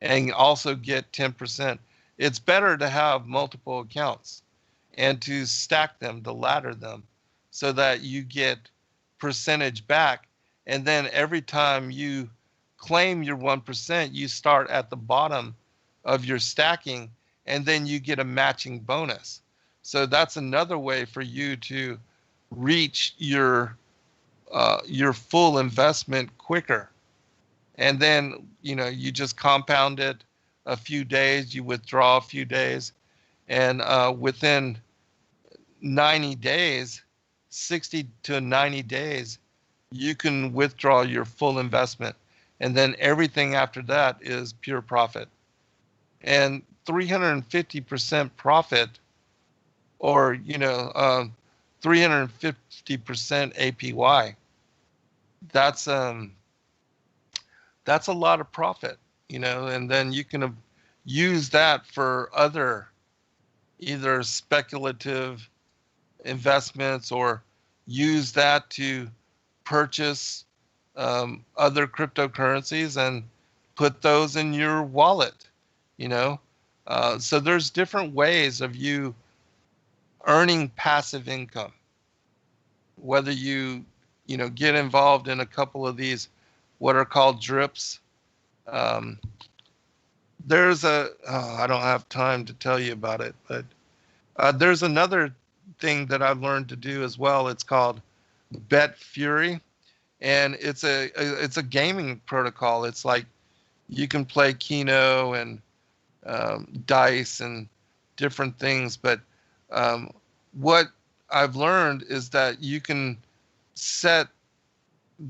Speaker 2: and also get 10%. It's better to have multiple accounts and to stack them, to ladder them, so that you get percentage back. And then every time you claim your 1%, you start at the bottom of your stacking, and then you get a matching bonus. So that's another way for you to reach your full investment quicker. And then, you just compound it a few days, you withdraw a few days, and within 90 days, 60 to 90 days, you can withdraw your full investment. And then everything after that is pure profit. And 350% profit, or 350% APY. That's a lot of profit, and then you can use that for other either speculative investments, or use that to purchase other cryptocurrencies and put those in your wallet, so there's different ways of you earning passive income, whether you get involved in a couple of these what are called drips. um, there's I don't have time to tell you about it, but there's another thing that I've learned to do as well. It's called Bet Fury, and it's a gaming protocol. It's like you can play Keno and dice and different things, but what I've learned is that you can set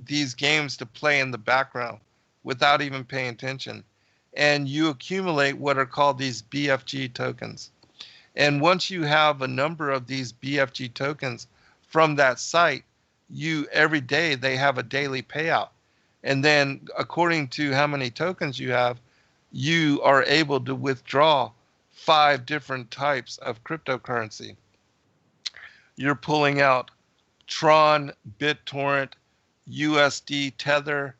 Speaker 2: these games to play in the background without even paying attention, and you accumulate what are called these BFG tokens. And once you have a number of these BFG tokens from that site, every day they have a daily payout. And then according to how many tokens you have, you are able to withdraw 5 different types of cryptocurrency. You're pulling out Tron, BitTorrent, USD Tether,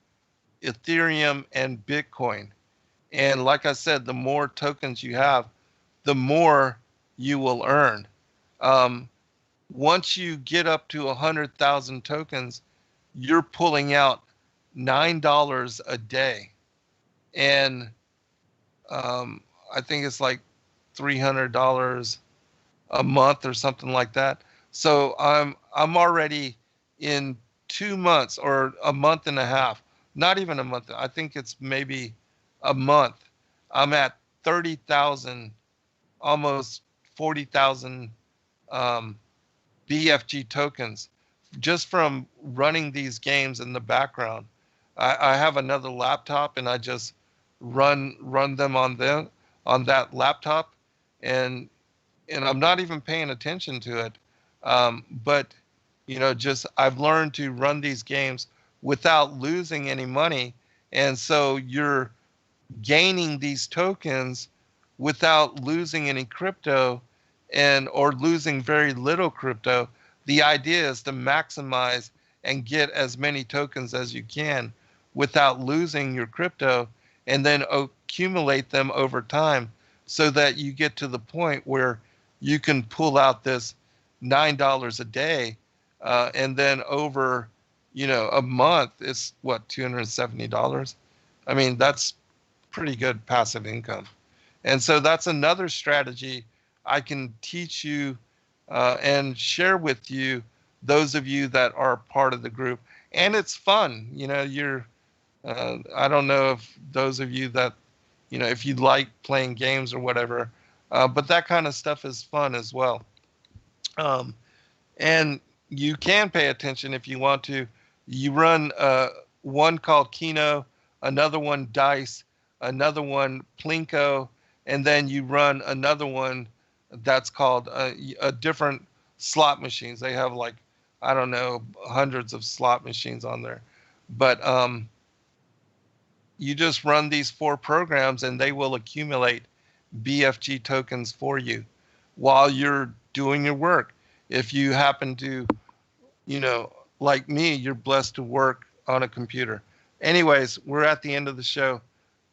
Speaker 2: Ethereum, and Bitcoin. And like I said, the more tokens you have, the more you will earn. Once you get up to 100,000 tokens, you're pulling out $9 a day. And I think it's like $300 a month or something like that. So I'm already in 2 months or a month and a half, not even a month. I think it's maybe a month. I'm at 30,000, almost 40,000 BFG tokens just from running these games in the background. I have another laptop, and I just run them on that laptop, and I'm not even paying attention to it. But just I've learned to run these games without losing any money, and so you're gaining these tokens without losing any crypto, or losing very little crypto. The idea is to maximize and get as many tokens as you can without losing your crypto, and then accumulate them over time so that you get to the point where you can pull out this $9 a day, and then over a month it's what, $270. I mean, that's pretty good passive income. And so that's another strategy I can teach you and share with you, those of you that are part of the group. And it's fun. I don't know if those of you that, if you like playing games or whatever, but that kind of stuff is fun as well. And you can pay attention if you want to. You run one called Keno, another one Dice, another one Plinko, and then you run another one that's called a different slot machines. They have like, I don't know, hundreds of slot machines on there. But you just run these 4 programs, and they will accumulate BFG tokens for you while you're doing your work. If you happen to, like me, you're blessed to work on a computer. Anyways, we're at the end of the show.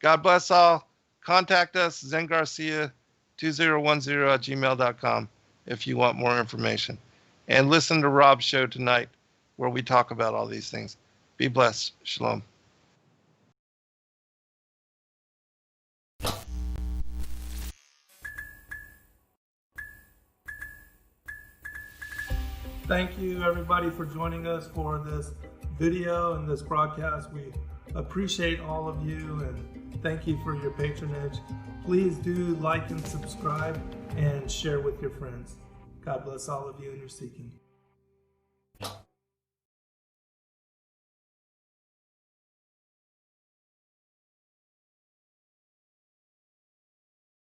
Speaker 2: God bless all. Contact us, Zen Garcia 2010@gmail.com, if you want more information. And listen to Rob's show tonight, where we talk about all these things. Be blessed. Shalom.
Speaker 1: Thank you everybody for joining us for this video and this broadcast. We appreciate all of you and thank you for your patronage. Please do like and subscribe and share with your friends. God bless all of you in your seeking.